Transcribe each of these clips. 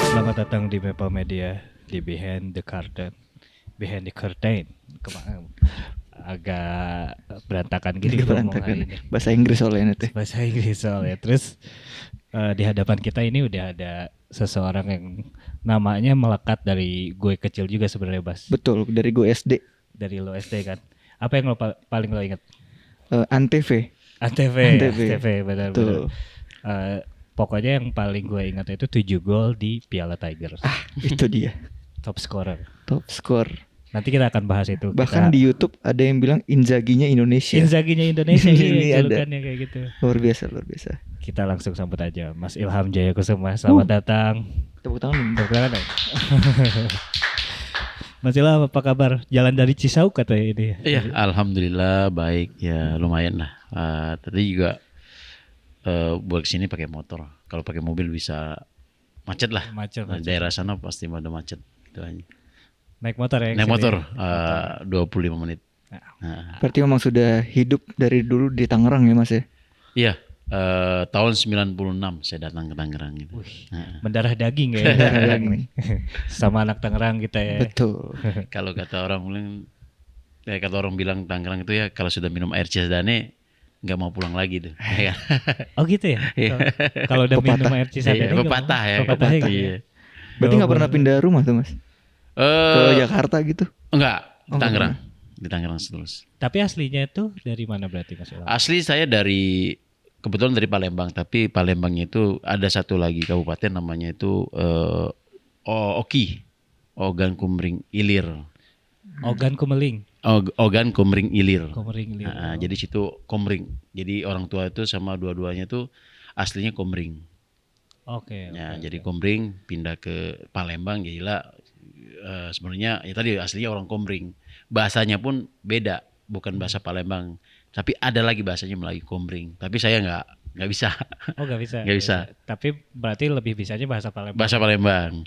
Selamat datang di Maple Media di Behind the Curtain. Behind the Curtain. Kemarin agak berantakan gitu ngomong hari ini. Bahasa Inggris soalnya nanti. Bahasa Inggris soalnya. Terus di hadapan kita ini udah ada seseorang yang namanya melekat dari gue kecil juga sebenarnya, Bas. Betul, dari gue SD. Dari lo SD kan. Apa yang lo paling lo ingat? Antv. Antv, benar-benar. Pokoknya yang paling gue ingat itu 7 gol di Piala Tigers. Itu dia. Top scorer. Top skor. Nanti kita akan bahas itu. Bahkan di YouTube ada yang bilang Inzaghi-nya Indonesia. Inzaghi-nya Indonesia Ini iya, ada. julukannya kayak gitu. Luar biasa. Kita langsung sambut aja Mas Ilham Jayakusuma. Selamat datang. Tepuk tangan. Tepuk tangan dong. Mas Ilham apa kabar? Jalan dari Cisauk katanya ini. Iya, alhamdulillah baik ya, lumayan lah. Tadi juga buat kesini pakai motor. Kalau pakai mobil bisa macet lah. Macet. Daerah sana pasti ada macet. Gitu aja. Naik motor ya? Naik kesini? motor 25 menit. Nah, Berarti memang sudah hidup dari dulu di Tangerang ya Mas ya? iya, tahun 96 saya datang ke Tangerang gitu. Mendarah daging ya. Mendarah daging. Sama anak Tangerang kita ya. Betul. Kalau kata orang bilang Tangerang itu ya kalau sudah minum air Cisadane nggak mau pulang lagi tuh. Ya kan? Oh gitu ya? Iya. Kalau udah minum Pepatah. air Cisadane Iya, pepatah ya. Pepatahnya gitu ya? Iya. Berarti nggak pernah pindah rumah tuh Mas? Ke Jakarta gitu? Enggak, di Oh, Tangerang. Di Tangerang terus. Tapi aslinya itu dari mana berarti Mas Ilham? Asli saya kebetulan dari Palembang, tapi Palembangnya itu ada satu lagi kabupaten namanya itu Oki, Ogan Kumring Ilir. Ogan Kumeling. Ogan Kumring Ilir. Komering Liu. Jadi situ Komring. Jadi orang tua itu sama dua-duanya itu aslinya Komring. Oke. Ya, jadi Komring pindah ke Palembang, gila. Sebenarnya ya tadi aslinya orang Komring. Bahasanya pun beda, bukan bahasa Palembang. Tapi ada lagi bahasanya Melayu Komring. Tapi saya nggak bisa. Oh nggak bisa. Nggak bisa. Tapi berarti lebih bisanya bahasa Palembang. Bahasa Palembang.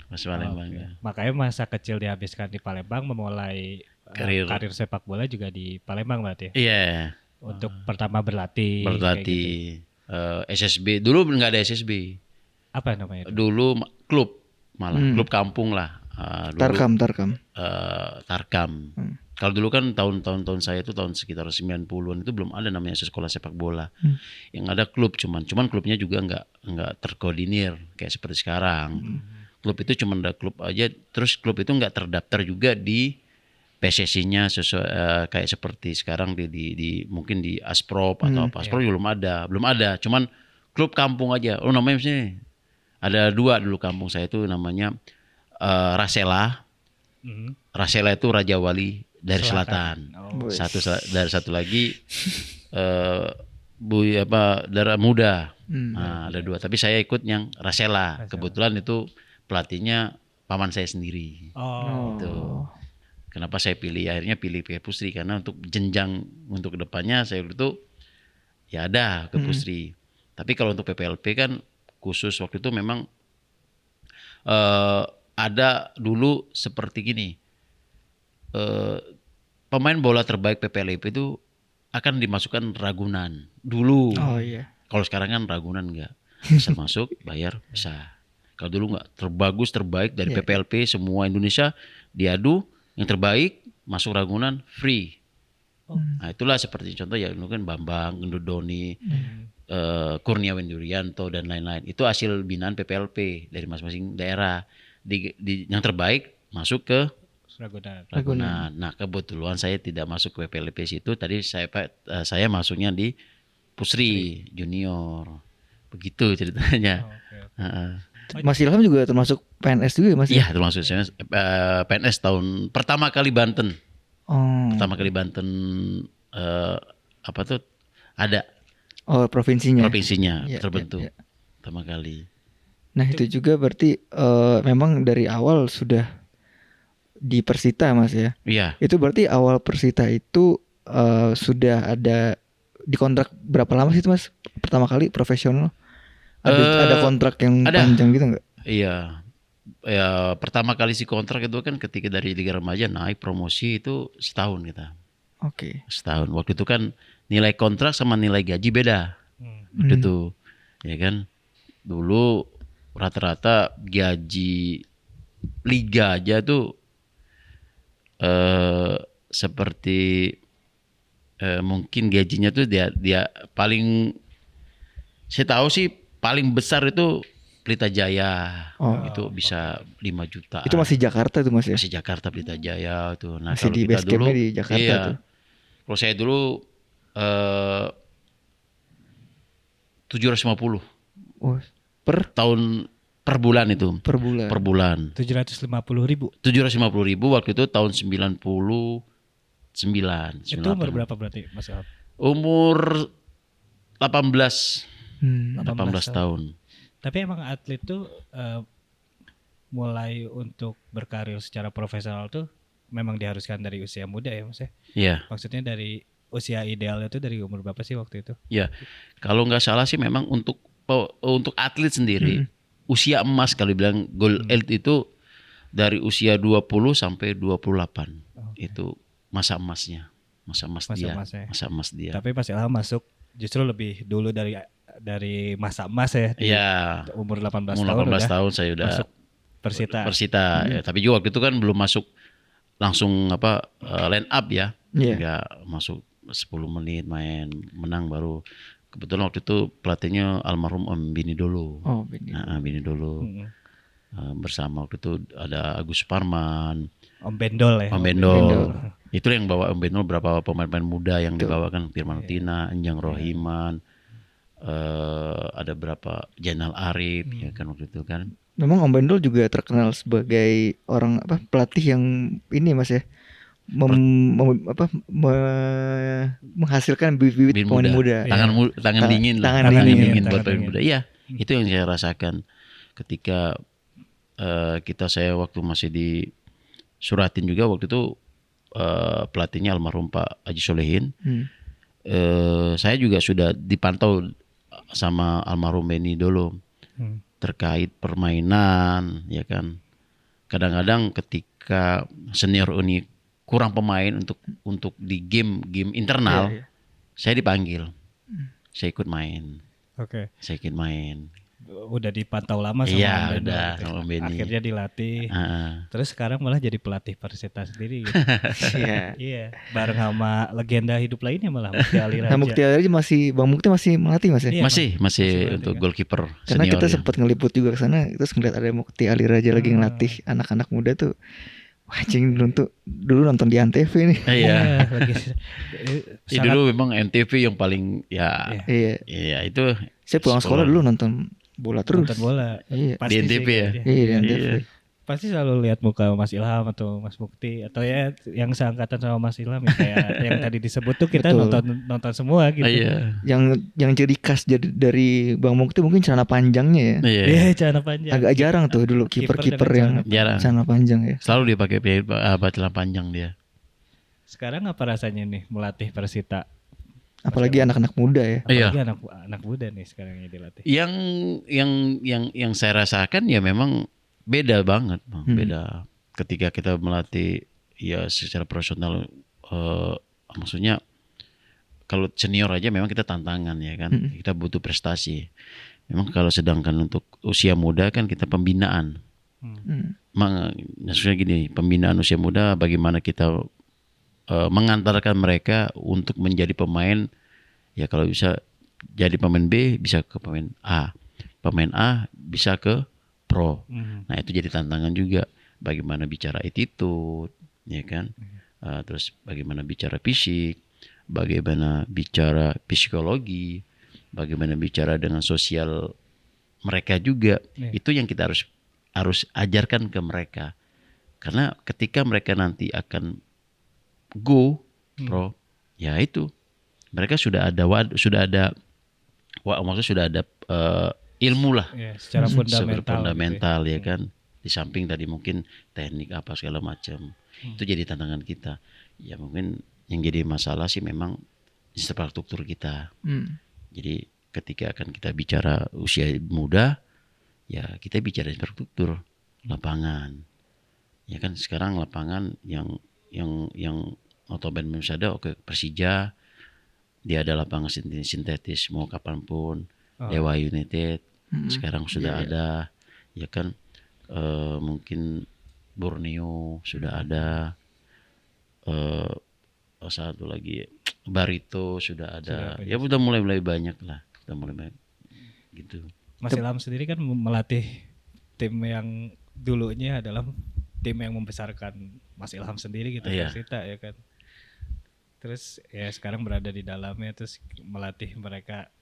Oke. Makanya masa kecil dihabiskan di Palembang, memulai karir sepak bola juga di Palembang berarti. Iya. Untuk pertama berlatih. kayak Berlatih. SSB. Dulu nggak ada SSB. Apa namanya itu? Dulu klub malah. Klub kampung lah. Dulu, Tarkam. Tarkam. Kalau dulu kan tahun saya itu tahun sekitar 90-an itu belum ada namanya sekolah sepak bola. Yang ada klub cuman klubnya juga nggak terkoordinir kayak seperti sekarang. Klub itu cuma ada klub aja, terus klub itu nggak terdaftar juga di PSSI-nya sesuai kayak seperti sekarang di mungkin di Asprop atau apa. Asprop juga belum ada. Cuman klub kampung aja. Oh namanya misalnya ada 2 dulu kampung saya itu namanya Rasela. Rasela itu Raja Wali dari Selatan. Oh. Satu lagi Darah Muda. Nah, ada 2. Tapi saya ikut yang Rasela. Kebetulan itu pelatihnya paman saya sendiri. Oh. Gitu. Kenapa saya akhirnya pilih Pusri karena untuk jenjang untuk kedepannya saya itu ya ada ke Pusri. Tapi kalau untuk PPLP kan khusus waktu itu memang ada dulu seperti gini. Pemain bola terbaik PPLP itu akan dimasukkan Ragunan dulu. Oh iya. Kalau sekarang kan Ragunan enggak. Bisa masuk, bayar, bisa. Kalau dulu enggak, terbaik dari PPLP semua Indonesia diadu, yang terbaik masuk Ragunan free. Nah, itulah seperti contoh ya mungkin Bambang, Gendodoni, Kurniawan Durianto dan lain-lain. Itu hasil binaan PPLP dari masing-masing daerah. Yang terbaik masuk ke Ragunan. Nah, kebetulan saya tidak masuk ke PPLP situ. Tadi saya masuknya di Pusri Junior. Begitu ceritanya. Mas Ilham juga termasuk PNS juga ya Mas? Iya, termasuk saya PNS tahun pertama kali Banten. Oh. Pertama kali Banten ada Provinsinya. Provinsinya terbentuk. Pertama kali. Nah, itu juga berarti memang dari awal sudah di Persita Mas ya? Iya. Itu berarti awal Persita itu sudah ada di kontrak berapa lama sih itu Mas? Pertama kali profesional? Ada kontrak yang panjang gitu nggak? Iya. Ya pertama kali si kontrak itu kan ketika dari Liga Remaja naik promosi itu setahun kita. Oke. Setahun. Waktu itu kan nilai kontrak sama nilai gaji beda. waktu itu, ya kan. Dulu rata-rata gaji liga aja tuh seperti mungkin gajinya tuh dia paling, saya tahu sih paling besar itu Pelita Jaya. Itu bisa 5 juta. Itu masih Jakarta tuh Mas ya? Masih Jakarta Pelita Jaya tuh. Nah, Masih kalau di kita base campnya dulu di Jakarta iya. tuh. Kalau saya dulu 750 Oh, per bulan itu. per bulan. Per bulan. 750.000. 750.000 waktu itu tahun 99. Itu umur berapa berarti Mas Ilham? Umur 18 18 tahun. Tapi emang atlet tuh mulai untuk berkarir secara profesional tuh memang diharuskan dari usia muda ya Mas ya? Iya. Maksudnya dari usia idealnya tuh dari umur berapa sih waktu itu? Ya, kalau nggak salah sih memang untuk atlet sendiri usia emas kalau bilang gold elite itu dari usia 20 sampai 28. Itu masa emasnya. Masa emas dia. Tapi Mas Ilham masuk justru lebih dulu dari masa emas ya. Iya. Umur 18 Umur tahun 18 tahun saya udah masuk Persita. Ya, tapi juga waktu itu kan belum masuk langsung line up ya. Iya. Nggak masuk 10 menit main menang baru. Kebetulan waktu itu pelatihnya almarhum Om Bini Dolo. Oh, Bini. Nah, Bini Dolo. Bersama waktu itu ada Agus Parman, Om Bendol ya. Om Bendol. Itu yang bawa Om Bendol berapa pemain-pemain muda yang dibawakan, Firman Utina, Enjang Rohiman, ada berapa Jenal Arif ya kan waktu itu kan. Memang Om Bendol juga terkenal sebagai orang pelatih yang ini Mas ya. Menghasilkan bibit pemain muda. Tangan dingin buat pemain muda. Iya, itu yang saya rasakan ketika saya waktu masih di Suratin juga waktu itu pelatihnya almarhum Pak Haji Solehin. Saya juga sudah dipantau sama almarhum Beni Dolo terkait permainan, ya kan. Kadang-kadang ketika senior ini kurang pemain untuk di game internal, saya dipanggil, saya ikut main. Oke. Saya ikut main. Udah dipantau lama sama Iya, Om Bendol, udah gitu. sama Beni. Akhirnya dilatih. Terus sekarang malah jadi pelatih Persita sendiri gitu. Iya, bareng sama legenda hidup lainnya malah Mukti Ali Raja. Nah, Mukti Ali Raja Bang Mukti masih melatih Mas ya? Iya, masih untuk kan? goalkeeper Karena senior kita ya. sempat ngeliput juga ke sana, terus ngeliat ada Mukti Ali Raja lagi ngelatih anak-anak muda tuh. Wah, dulu nonton di Antv nih. Iya. Sangat, Dulu memang MTV yang paling Iya itu. Saya pulang sekolah dulu nonton bola terus. nonton bola. Iya. Pasti Di NTV sih, ya? kayaknya. Iya, di Antv. Pasti selalu lihat muka Mas Ilham atau Mas Mukti atau ya yang seangkatan sama Mas Ilham ya, kayak yang tadi disebut tuh kita Betul. nonton semua gitu. Iya. Yang jadi khas dari Bang Mukti mungkin celana panjangnya ya. Iya. Iya, celana panjang. Agak jarang tuh dulu kiper-kiper yang Jarang. celana panjang ya. Selalu dia pakai celana panjang dia. Sekarang apa rasanya nih melatih Persita? Apalagi anak-anak muda ya. Apalagi anak muda nih sekarang yang dilatih. Yang saya rasakan ya memang beda banget, Bang. Beda ketika kita melatih ya secara profesional, maksudnya kalau senior aja memang kita tantangan ya kan. Kita butuh prestasi. Memang kalau sedangkan untuk usia muda kan kita pembinaan. Maksudnya gini, pembinaan usia muda bagaimana kita mengantarkan mereka untuk menjadi pemain, ya kalau bisa jadi pemain B bisa ke pemain A, pemain A bisa ke pro. Nah itu jadi tantangan juga, bagaimana bicara attitude, ya kan, terus bagaimana bicara fisik, bagaimana bicara psikologi, bagaimana bicara dengan sosial mereka juga. Itu yang kita harus ajarkan ke mereka, karena ketika mereka nanti akan go pro, ya itu mereka sudah ada maksudnya sudah ada ilmu lah, Ya, secara fundamental gitu ya kan. Di samping tadi mungkin teknik apa segala macam, itu jadi tantangan kita. Ya mungkin yang jadi masalah sih memang infrastruktur kita. Jadi ketika akan kita bicara usia muda, ya kita bicara infrastruktur lapangan. Ya kan sekarang lapangan yang notabene ada Persija dia ada lapangan sintetis mau kapanpun. Oh. Dewa United Mm-mm. sekarang sudah Iya, iya. ada, ya kan. Mungkin Borneo sudah ada. Satu lagi Barito sudah ada. Sudah Ya udah mulai banyak lah. Udah mulai banyak gitu. Mas Ilham sendiri kan melatih tim yang dulunya adalah tim yang membesarkan Mas Ilham sendiri gitu, Iya. Persita ya kan. Terus ya sekarang berada di dalamnya, terus melatih mereka.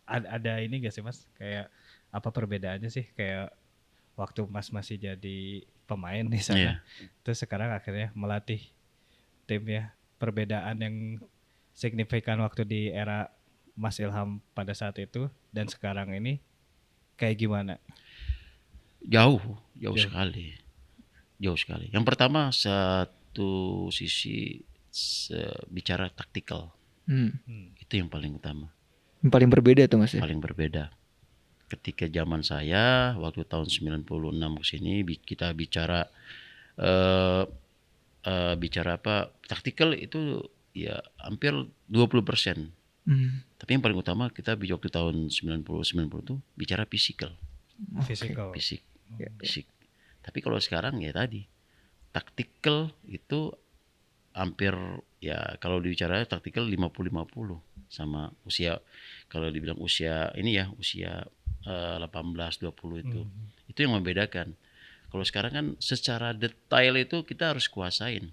Ada ini gak sih Mas? Kayak apa perbedaannya sih? Kayak waktu Mas masih jadi pemain di sana, Iya. terus sekarang akhirnya melatih tim ya. Perbedaan yang signifikan waktu di era Mas Ilham pada saat itu dan sekarang ini kayak gimana? Jauh Jauh. sekali. Jauh sekali. Yang pertama satu sisi bicara taktikal. Itu yang paling utama. Yang paling berbeda tuh Mas ya. Paling berbeda. Ketika zaman saya waktu tahun 96 ke sini kita bicara bicara apa? Taktikal itu ya hampir 20%. Tapi yang paling utama kita waktu tahun 90 itu bicara fisikal. Physical. Fisik. Ya, ya. Fisik. Tapi kalau sekarang ya tadi taktikal itu hampir ya kalau dibicara taktikal 50-50 sama usia, kalau dibilang usia ini ya usia 18-20 itu. Itu yang membedakan. Kalau sekarang kan secara detail itu kita harus kuasain.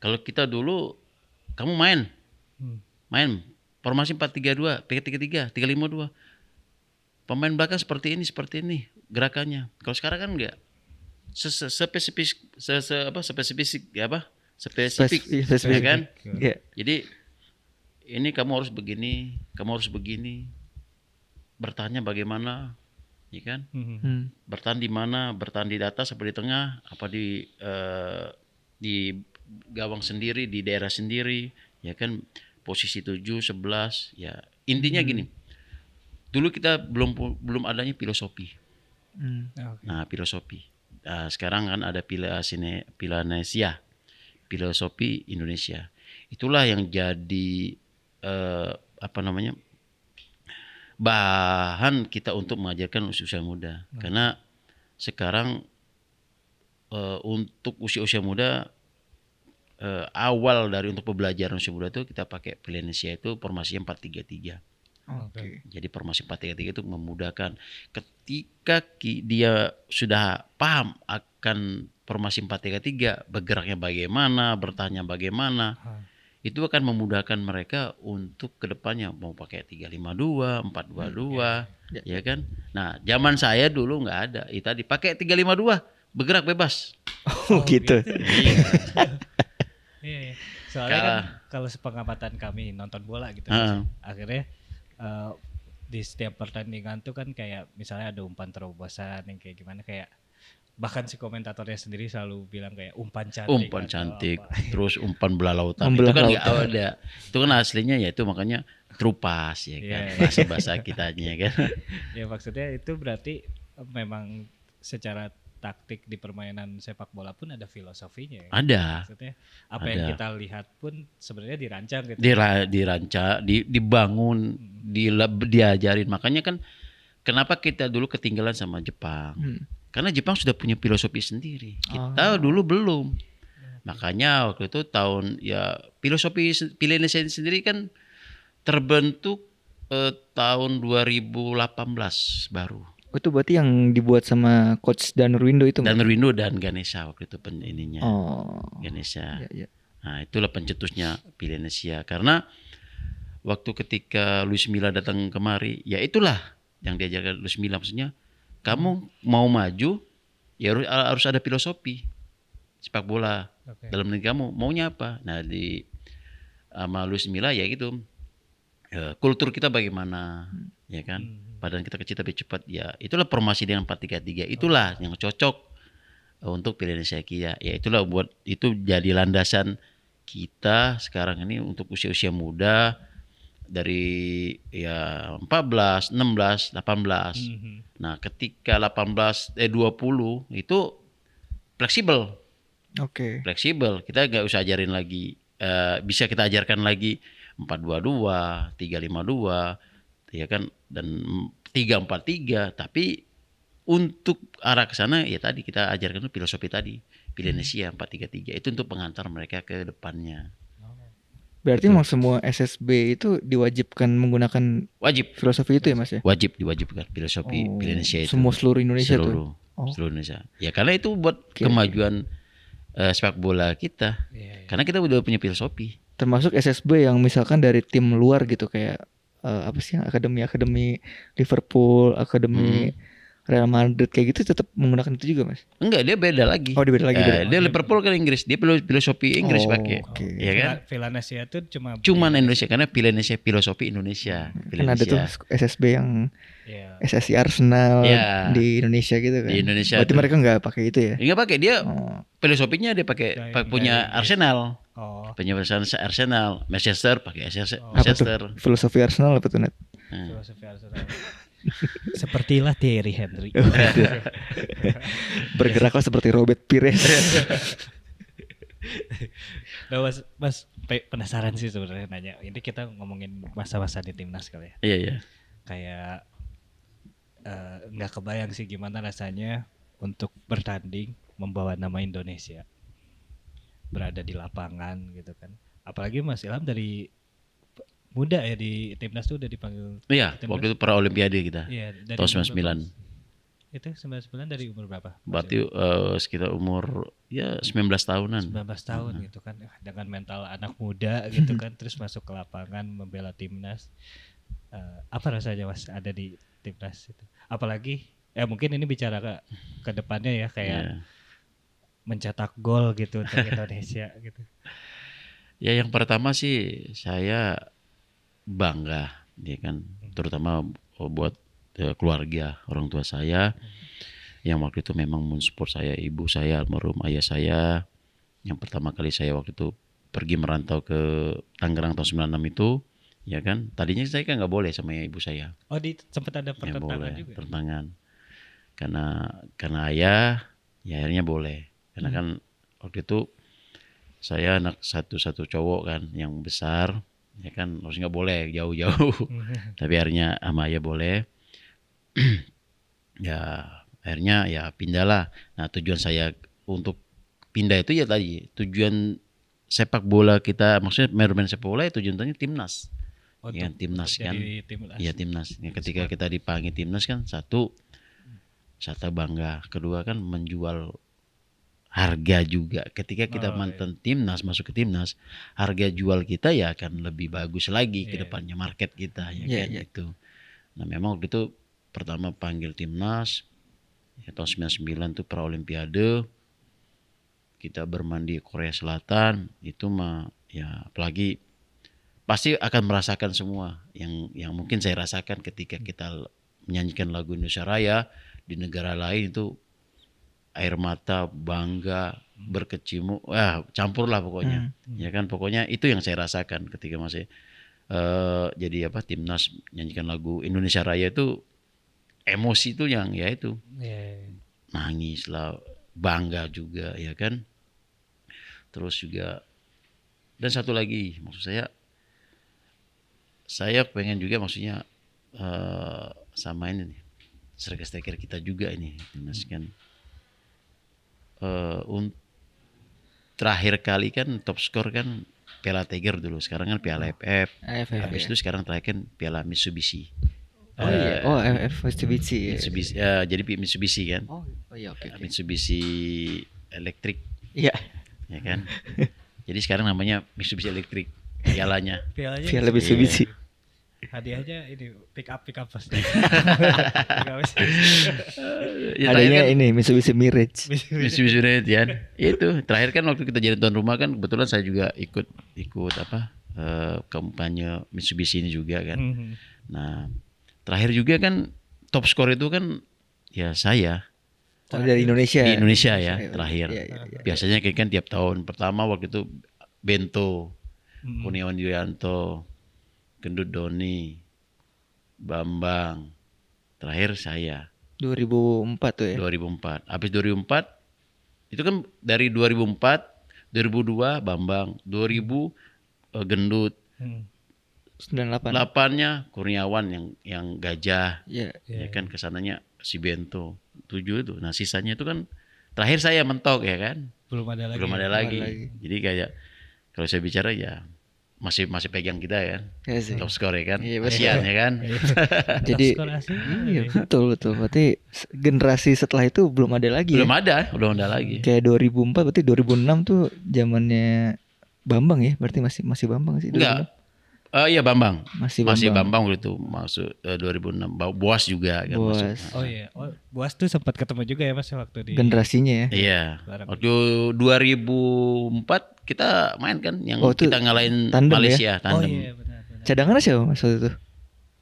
Kalau kita dulu kamu main formasi 4-3-2, 3-3-3, 3-5-2. Pemain belakang seperti ini gerakannya. Kalau sekarang kan enggak. Spesifik ya kan? Iya. Jadi ini kamu harus begini, bertahannya bagaimana, ya kan? Bertahan di mana? Bertahan di atas apa di tengah? Apa di gawang sendiri, di daerah sendiri, ya kan? Posisi 7, 11, ya intinya gini. Dulu kita belum adanya filosofi. Nah, filosofi. Sekarang kan ada Pilanesia, filosofi Indonesia. Itulah yang jadi bahan kita untuk mengajarkan usia muda. Karena sekarang untuk usia muda awal dari untuk pembelajaran usia muda itu kita pakai Pilanesia itu formasi 4-3-3. Oke. Jadi formasi 4-3-3 itu memudahkan ketika dia sudah paham akan formasi 4-3-3, bergeraknya bagaimana, bertahannya bagaimana. Itu akan memudahkan mereka untuk kedepannya mau pakai 3-5-2, 4-2-2, ya kan? Nah, zaman saya dulu nggak ada. Itu tadi pakai 3-5-2, bergerak bebas. Oh, gitu. Iya. Iya. Soalnya kan kalau sepengamatan kami nonton bola gitu, akhirnya di setiap pertandingan tuh kan kayak misalnya ada umpan terobosan yang kayak gimana, kayak bahkan si komentatornya sendiri selalu bilang kayak umpan cantik, terus umpan belah lautan. Itu kan nggak ada. Itu kan aslinya ya itu makanya terupas ya kan, bahasa kitanya kan. Ya maksudnya itu berarti memang secara taktik di permainan sepak bola pun ada filosofinya. Ada. Maksudnya apa yang kita lihat pun sebenarnya dirancang gitu. Dirancang, dibangun, diajarin. Makanya kan kenapa kita dulu ketinggalan sama Jepang? Karena Jepang sudah punya filosofi sendiri. Kita dulu belum. Makanya waktu itu filosofi Pilanesia sendiri kan terbentuk tahun 2018 baru. Itu berarti yang dibuat sama Coach Danurwindo itu? Danurwindo dan Ganesha waktu itu ininya. Ganesha. Ya. Nah, itulah pencetusnya Pilanesia. Karena waktu ketika Luis Milla datang kemari, ya itulah yang diajarkan Luis Milla, maksudnya kamu mau maju ya harus ada filosofi sepak bola. Dalam negeri kamu maunya apa? Nah, sama Luis Milla ya gitu. Kultur kita bagaimana, ya kan? Badan kita kecil tapi cepat, ya itulah formasi dengan 4-3-3, itulah yang cocok untuk Pilanesia Kia. Ya itulah itu jadi landasan kita sekarang ini untuk usia muda dari ya 14, 16, 18. Nah, ketika 20 itu fleksibel. Oke. Fleksibel, kita nggak usah ajarin lagi, bisa kita ajarkan lagi 4-2-2, 3-5-2, ya kan, dan 3-4-3. Tapi untuk arah ke sana ya tadi kita ajarkan filosofi tadi, Pilenesia 4-3-3 itu untuk pengantar mereka ke depannya. Berarti memang semua SSB itu diwajibkan menggunakan Wajib, filosofi itu ya Mas ya? diwajibkan filosofi Pilenesia itu. Semua seluruh Indonesia seluruh tuh. seluruh Indonesia. Ya karena itu buat kemajuan sepak bola kita. Karena kita udah punya filosofi. Termasuk SSB yang misalkan dari tim luar gitu kayak apa sih, akademi Liverpool, akademi Real Madrid kayak gitu tetap menggunakan itu juga Mas? Enggak, dia beda lagi. Oh, dia beda lagi. Dia Liverpool kan Inggris, dia filosofi Inggris pakai. Ya kan? Pilenesia itu cuman Indonesia karena Pilenesia filosofi Indonesia. Kan ada tuh SSB yang SSI Arsenal di Indonesia gitu kan. Di Indonesia. Berarti mereka nggak pakai itu ya? Enggak pakai, dia filosofinya dia pakai punya Arsenal. Punya Arsenal, Manchester pakai Manchester. Filosofi Arsenal apa tuh Net? Filosofi Arsenal. Sepertilah Thierry Henry. Bergeraklah seperti Robert Pires. Nah, mas penasaran sih sebenarnya nanya. Ini kita ngomongin masa-masa di timnas kali ya. Iya. Kayak nggak kebayang sih gimana rasanya untuk bertanding membawa nama Indonesia, berada di lapangan gitu kan. Apalagi Mas Ilham dari muda ya di timnas tuh udah dipanggil. Iya, waktu itu pra Olimpiade kita. Iya, dari tahun 99. Itu 99 dari umur berapa? Berarti sekitar umur ya 19 tahunan. 19 tahun gitu kan. Dengan mental anak muda gitu kan, terus masuk ke lapangan membela timnas. Apa rasanya Mas ada di timnas itu? Apalagi mungkin ini bicara ke depannya ya, kayak mencetak gol gitu untuk Indonesia gitu. Ya yang pertama sih saya bangga, ya kan, terutama buat keluarga, orang tua saya yang waktu itu memang mensupport saya, ibu saya almarhum ayah saya yang pertama kali saya waktu itu pergi merantau ke Tangerang tahun 96 itu, ya kan, tadinya saya kan nggak boleh sama ibu saya. Oh, sempat ada pertentangan juga. Pertentangan karena ayah, ya akhirnya boleh, karena kan waktu itu saya anak satu cowok kan yang besar, ya kan, harus nggak boleh jauh-jauh. Tapi akhirnya sama ayah boleh. Ya akhirnya ya pindahlah. Nah tujuan saya untuk pindah itu ya tadi, tujuan sepak bola kita, maksudnya bermain sepak bola ya tujuannya timnas. Ya timnas kan. Iya timnas. Ya, ketika kita dipanggil timnas kan, satu bangga, kedua kan menjual harga juga. Ketika kita mantan timnas masuk ke timnas, harga jual kita ya akan lebih bagus lagi ke depannya, market kita ya kayak gitu. Nah memang waktu itu pertama panggil timnas ya, tahun 99 tuh pra Olimpiade kita bermain di Korea Selatan itu mah ya, apalagi pasti akan merasakan semua yang mungkin saya rasakan ketika kita menyanyikan lagu Indonesia Raya di negara lain. Itu air mata, bangga, berkecimuk, campur lah pokoknya. Ya kan, pokoknya itu yang saya rasakan ketika masih jadi timnas nyanyikan lagu Indonesia Raya. Itu emosi itu yang ya itu nangis lah, bangga juga ya kan. Terus juga, dan satu lagi maksud saya pengen juga maksudnya sama ini nih, striker kita juga ini timnas kan. Terakhir kali kan top skor kan Piala Tiger dulu, sekarang kan Piala AFF. Habis itu sekarang terakhir kan Piala Mitsubishi. Mitsubishi. Jadi Mitsubishi kan. Oke. Mitsubishi elektrik. Iya. Ya kan. Jadi sekarang namanya Mitsubishi elektrik pialanya. Piala Mitsubishi. Hadiahnya ini pick up pasti. Hadiahnya ini Mitsubishi Mirage. Mitsubishi Mirage kan. Itu terakhir kan waktu kita jadi tuan rumah kan, kebetulan saya juga ikut kampanye Mitsubishi ini juga kan. Nah terakhir juga kan top skor itu kan ya saya. Dari Indonesia. Di Indonesia ya terakhir. Biasanya kayak kan tiap tahun. Pertama waktu itu Bento, Kurniawan Yulianto, Gendut Doni, Bambang. Terakhir saya. 2004 tuh ya. 2004. Habis 2004 itu kan dari 2004, 2002 Bambang, 2000 Gendut, 98. 8-nya Kurniawan yang gajah, Iya. ya kan kesananya si Bento. 7 itu. Nah sisanya itu kan terakhir saya mentok ya kan. Belum ada lagi. Belum ada Belum lagi. ada lagi. Jadi kayak kalau saya bicara ya masih pegang kita ya. Iya sih. Top score ya kan. Iya, betul. ASEAN ya kan. Jadi Skor asing. iya betul. Berarti generasi setelah itu belum ada lagi Belum ya. ada lagi. Kayak 2004 berarti 2006 tuh zamannya Bambang ya. Berarti masih Bambang sih. 2006. Enggak. Iya Bambang. Masih Bambang waktu itu masuk 2006. Boas juga kan Boas. masuk. Oh iya. Oh, Boas tuh sempat ketemu juga ya Mas waktu di Generasinya ya. Iya. Barang. Waktu 2004 kita main kan yang Oh, itu kita ngalahin tandem ya? Malaysia Oh tandem. iya benar. Cadangannya siapa Mas waktu itu?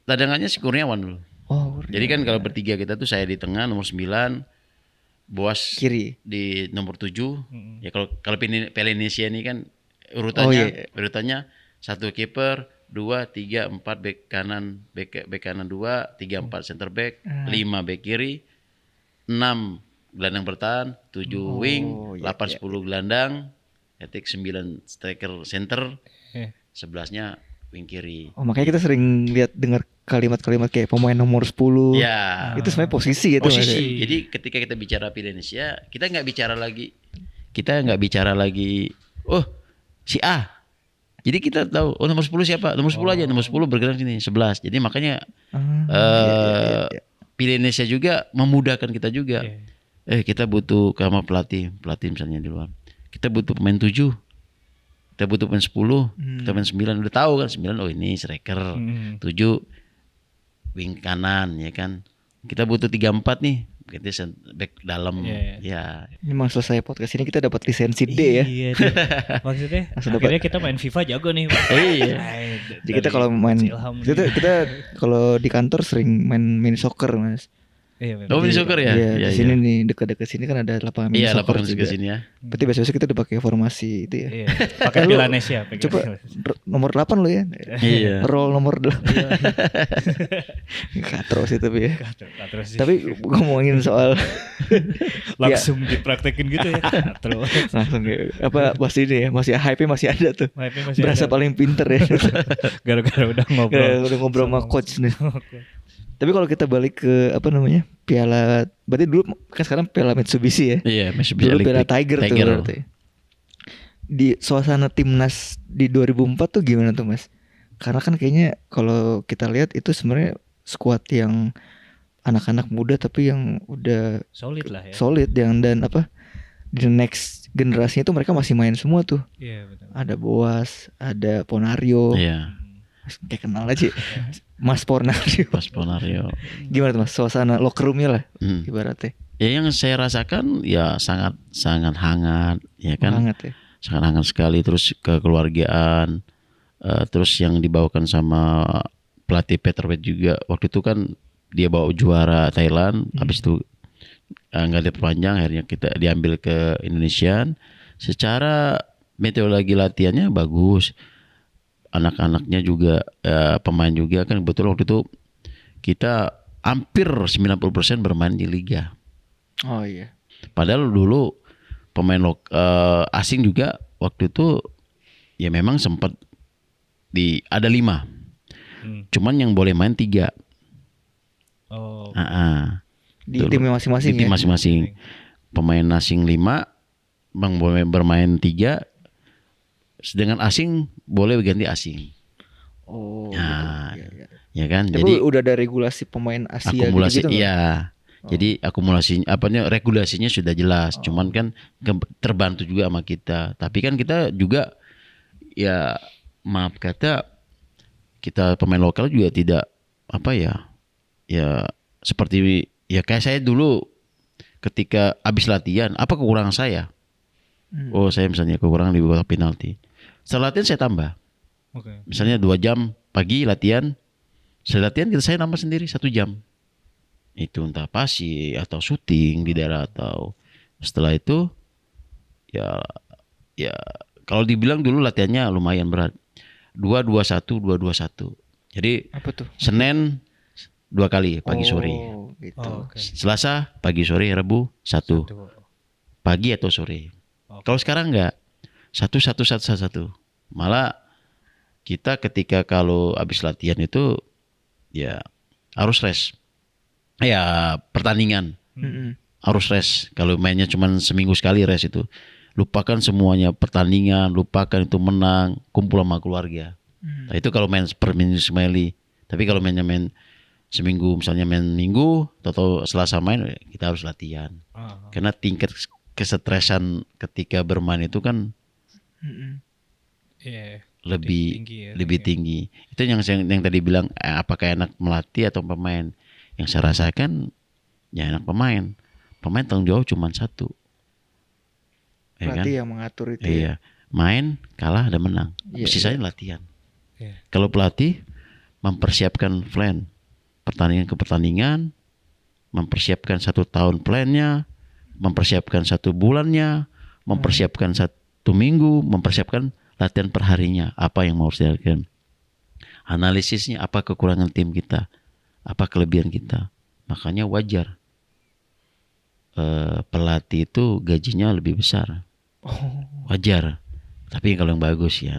Cadangannya si Kurniawan dulu. Oh, Jadi kan kalau bertiga kita tuh saya di tengah nomor 9, Boas kiri. di nomor 7. Mm-mm. Ya kalau Piala Indonesia ini kan Oh, iya. urutannya 1 kiper, 2, 3, 4 bek kanan, bek kanan 2, 3, 4 center back, 5 bek kiri, 6 gelandang bertahan, 7 wing, iya, 8 10 gelandang, 9 striker center, Eh. 11-nya wing kiri. Oh, makanya kita sering dengar kalimat-kalimat kayak pemain nomor 10. Ya. Itu sebenarnya posisi gitu Mas. Posisi. Jadi ketika kita bicara Piala Indonesia, kita nggak bicara lagi oh si A. Jadi kita tahu oh nomor 10 siapa? Nomor 10 aja, nomor 10 bergerak sini 11. Jadi makanya Iya. Piala Indonesia juga memudahkan kita juga. Iya. Kita butuh sama pelatih misalnya di luar. Kita butuh pemain 7. Kita butuh pemain 10, kita pemain 9. Udah tahu kan 9 oh ini striker. 7 wing kanan ya kan. Kita butuh 3 4 nih. Kita back dalam ya. Ini memang selesai podcast ini kita dapat lisensi D ya. Iya. Tuh. Maksudnya akhirnya kita main FIFA jago nih. Iya. Jadi kita kalau main kita kalau di kantor sering main mini soccer Mas. Iya, Oh mini soccer ya? Iya, di sini nih dekat-dekat sini kan ada lapangan mini Iya, soccer lapangan juga. ke sini ya. Berarti biasa-biasa kita udah pakai formasi itu ya. Iya. Pakai Pilanesia. Coba nomor 8 lo ya. Iya. Roll nomor 8. Katro sih tapi ya. Tapi ngomongin soal langsung dipraktekin gitu ya. Terus langsung kayak apa pasti ini ya masih hype-nya masih ada tuh. masih Berasa ada. paling pinter ya. Gara-gara udah ngobrol. Udah ngobrol sama coach nih. Tapi kalau kita balik ke apa namanya Piala, berarti dulu kan sekarang Piala Mitsubishi ya. Iya, masih Dulu bisa Piala Tiger tuh berarti. Di suasana timnas di 2004 tuh gimana tuh Mas? Karena kan kayaknya kalau kita lihat itu sebenarnya skuad yang anak-anak muda tapi yang udah Solid lah ya. solid dan apa di next generasinya tuh mereka masih main semua tuh. Iya betul. Ada Boas, ada Ponario. Iya. Kayak kenal aja Mas Ponario. Pas Ponario. Gimana tuh Mas suasana locker roomnya lah ibaratnya? Ya yang saya rasakan ya sangat hangat ya kan. Hangat ya. Sangat hangat sekali terus kekeluargaan. Terus yang dibawakan sama pelatih Petrovic juga waktu itu kan dia bawa juara Thailand, habis itu nggak diperpanjang akhirnya kita diambil ke Indonesia. Secara metodologi latihannya bagus. Anak-anaknya juga pemain juga kan betul waktu itu kita hampir 90% bermain di liga. Oh iya. Padahal dulu pemain asing juga waktu itu ya memang sempat ada 5. Cuman yang boleh main 3. Oh. Di timnya masing-masing. Di tim masing-masing. Pemain asing 5, bang boleh bermain 3. Sedangkan asing boleh ganti asing. Oh. Nah, iya. ya kan. Tapi Jadi udah ada regulasi pemain Asia akumulasi gitu iya. Jadi akumulasinya regulasinya sudah jelas. Cuman kan terbantu juga sama kita. Tapi kan kita juga ya maaf kata kita pemain lokal juga tidak apa ya seperti ya kayak saya dulu ketika habis latihan apa kekurangan saya. Oh saya misalnya kekurangan di kotak penalti. Setelah latihan saya tambah. Okay. Misalnya 2 jam pagi latihan. Setelah latihan saya nambah sendiri 1 jam. Itu entah pasi atau syuting di daerah atau setelah itu ya kalau dibilang dulu latihannya lumayan berat. 2-2-1 2-2-1. Jadi apa tuh? Senin 2 kali pagi sore. Gitu. Okay. Selasa pagi sore, Rabu 1. Pagi atau sore. Okay. Kalau sekarang enggak 1-1-1-1. Malah kita ketika kalau habis latihan itu ya harus rest. Ya pertandingan harus rest. Kalau mainnya cuma seminggu sekali rest itu. Lupakan semuanya pertandingan, lupakan itu menang, kumpul sama keluarga. Nah, itu kalau main per minggu sekali. Tapi kalau main seminggu, misalnya main minggu atau Selasa main, kita harus latihan. Karena tingkat kesetresan ketika bermain itu kan lebih tinggi. Itu yang tadi bilang apakah enak melatih atau pemain? Yang saya rasakan ya enak pemain. Pemain tanggung jawab cuma satu. Pelatih yang mengatur itu. Iya, main, kalah dan menang. Sisanya latihan. Kalau pelatih mempersiapkan plan pertandingan ke pertandingan, mempersiapkan 1 tahun plannya, mempersiapkan 1 bulannya, mempersiapkan 1 minggu, mempersiapkan latihan perharinya, apa yang mau harus dilakukan. Analisisnya apa kekurangan tim kita, apa kelebihan kita. Makanya wajar pelatih itu gajinya lebih besar. Wajar. Tapi kalau yang bagus ya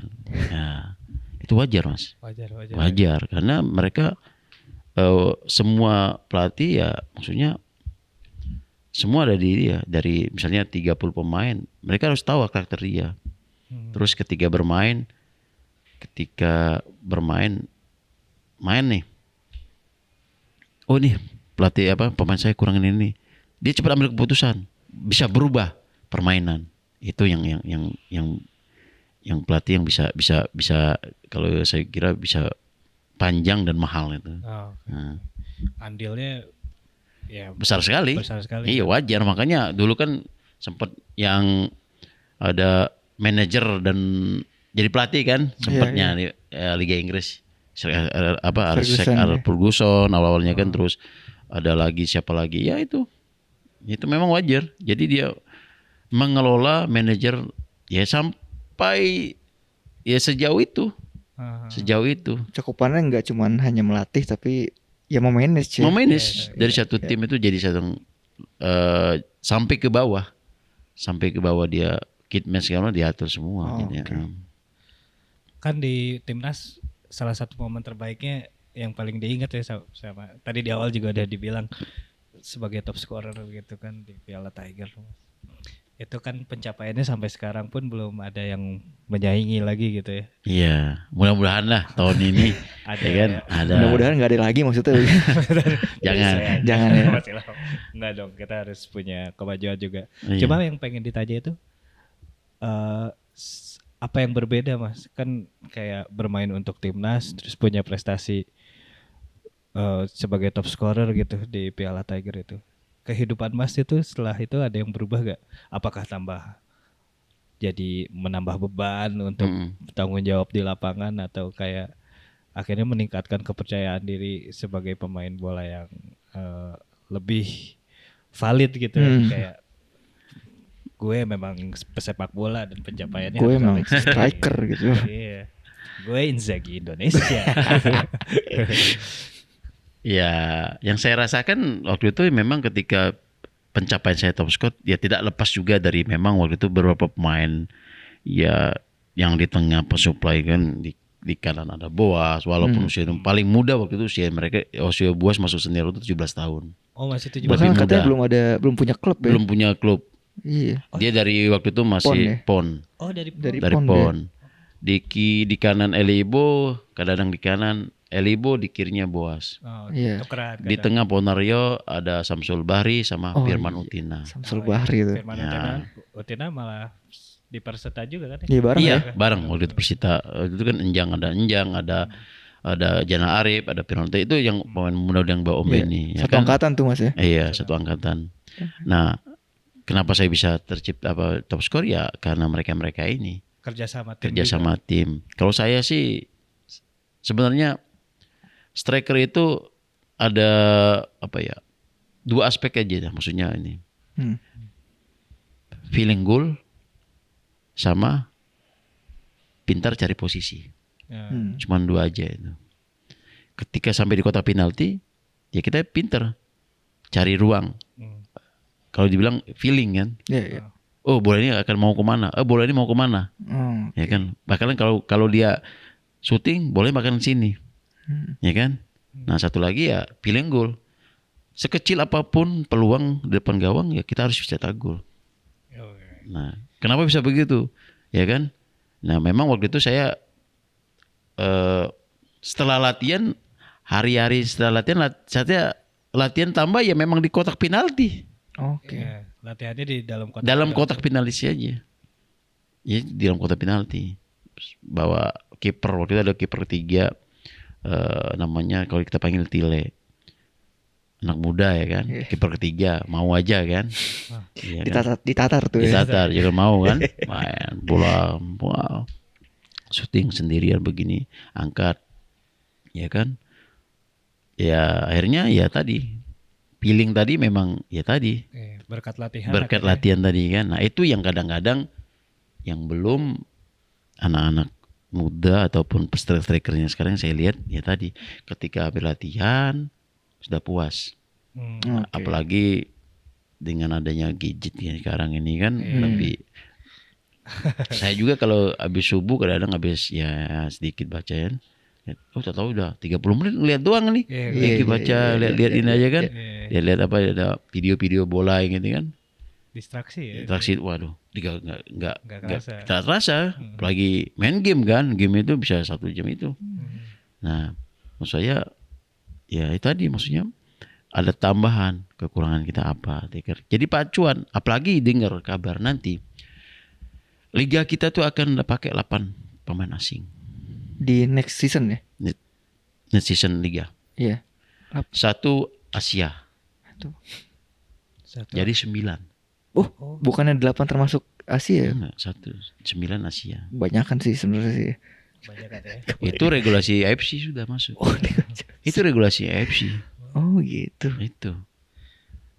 itu wajar, Mas. Wajar karena mereka semua pelatih ya maksudnya semua ada di dia. Dari misalnya 30 pemain, mereka harus tahu karakter dia. Terus ketika bermain main nih. Oh nih pelatih pemain saya kurangin ini. Dia cepat ambil keputusan, bisa berubah permainan. Itu yang pelatih yang bisa kalau saya kira bisa panjang dan mahal itu. Andilnya ya besar sekali. Iya wajar, makanya dulu kan sempat yang ada manajer dan jadi pelatih kan sempatnya di Liga Inggris. Ferguson awalnya kan, terus ada lagi siapa lagi ya itu memang wajar. Jadi dia mengelola manajer ya sampai ya sejauh itu. Cakupannya nggak cuma hanya melatih tapi ya memanage. Dari satu tim itu jadi satu sampai ke bawah dia kitman segala diatur semua. Kan di timnas salah satu momen terbaiknya yang paling diingat ya sama tadi di awal juga udah dibilang sebagai top scorer gitu kan di Piala Tiger. Itu kan pencapaiannya sampai sekarang pun belum ada yang menyaingi lagi gitu ya. Iya, mudah-mudahan lah tahun ini ada ya kan, ada. Mudah-mudahan nggak ada lagi maksudnya. jangan ya. Enggak dong, kita harus punya kemajuan juga. Iya. Cuma yang pengen ditanya itu apa yang berbeda, Mas? Kan kayak bermain untuk timnas terus punya prestasi sebagai top scorer gitu di Piala Tiger itu. Kehidupan Mas itu setelah itu ada yang berubah gak? Apakah tambah jadi menambah beban untuk tanggung jawab di lapangan atau kayak akhirnya meningkatkan kepercayaan diri sebagai pemain bola yang lebih valid gitu kayak gue memang pesepak bola dan pencapaiannya gue memang striker gitu. Iya. Gue Inzaghi Indonesia. Ya, yang saya rasakan waktu itu memang ketika pencapaian saya top score ya tidak lepas juga dari memang waktu itu beberapa pemain ya yang di tengah pesuplai kan di kanan ada Boas walaupun usia paling muda waktu itu usia Boas masuk senior itu 17 tahun. Oh, masih 17. Bahkan katanya belum punya klub ya. Belum punya klub. Iya. Dia dari waktu itu masih PON. Oh, dari PON. Di kanan Elibo, kadang-kadang di kanan Elibo, di kirinya Boas. Tukeran, di tengah Ponario ada Samsul Bahri sama Firman Utina. Samsul Bahri itu. Firman Utina malah di Persita juga kan? Iya bareng ya? Bareng waktu itu Persita. Itu kan Enjang, ada Jana Arif, ada Firman Utina. Itu yang pemain muda yang bawa Om Beni. Satu angkatan tuh Mas ya? Iya, satu angkatan. Nah, kenapa saya bisa tercipta top score ya karena mereka ini. Kerja sama tim. Kalau saya sih sebenarnya striker itu ada dua aspek aja maksudnya ini. Feeling goal sama pintar cari posisi. Cuman dua aja itu. Ketika sampai di kotak penalti ya kita pintar cari ruang. Kalau dibilang feeling kan. Oh bola ini akan mau kemana? Bola ini mau kemana? Ya kan. Bahkan kalau dia syuting boleh makan sini, ya kan? Nah satu lagi ya pilih gol. Sekecil apapun peluang di depan gawang ya kita harus bisa cetak gol. Nah kenapa bisa begitu, ya kan? Nah memang waktu itu saya setelah latihan, hari-hari setelah latihan, saya latihan tambah ya memang di kotak penalti. Oke. Iya, latihannya di dalam kotak. Dalam kotak penalti aja. Ya di dalam kotak penalti. Bawa kiper, waktu itu ada kiper 3 namanya kalau kita panggil Tile. Anak muda ya kan, kiper ketiga mau aja kan. Iya kan? Ditatar tuh ya. Ditatar juga mau kan. Main bola, wow. Syuting sendirian begini, angkat. Ya kan? Ya akhirnya ya tadi feeling tadi memang ya tadi berkat latihan. berkat latihan tadi kan. Nah itu yang kadang-kadang yang belum anak-anak muda ataupun strikernya sekarang saya lihat ya tadi ketika berlatihan sudah puas. Apalagi dengan adanya gadget yang sekarang ini kan lebih. Saya juga kalau habis subuh kadang-kadang habis ya sedikit baca ya. Oh tahu udah 30 menit ngeliat doang nih. Sedikit baca, lihat ini aja kan. Ya lihat apa ada video-video bola yang gitu kan. Distraksi ya. Distraksi, waduh, nggak terasa. Hmm. Apalagi main game kan, game itu bisa 1 jam itu. Nah, maksud saya ya itu tadi maksudnya ada tambahan kekurangan kita apa, Taker. Jadi pacuan, apalagi dengar kabar nanti liga kita tuh akan pakai 8 pemain asing Di next season ya. next season liga. Iya. 1 Asia. Jadi 9. Oh, bukannya 8 termasuk Asia ya? Enggak, 9 Asia. Banyakan sih sebenarnya sih. Banyak kan ya. Itu regulasi AFC sudah masuk. Itu regulasi AFC. Oh gitu. Itu.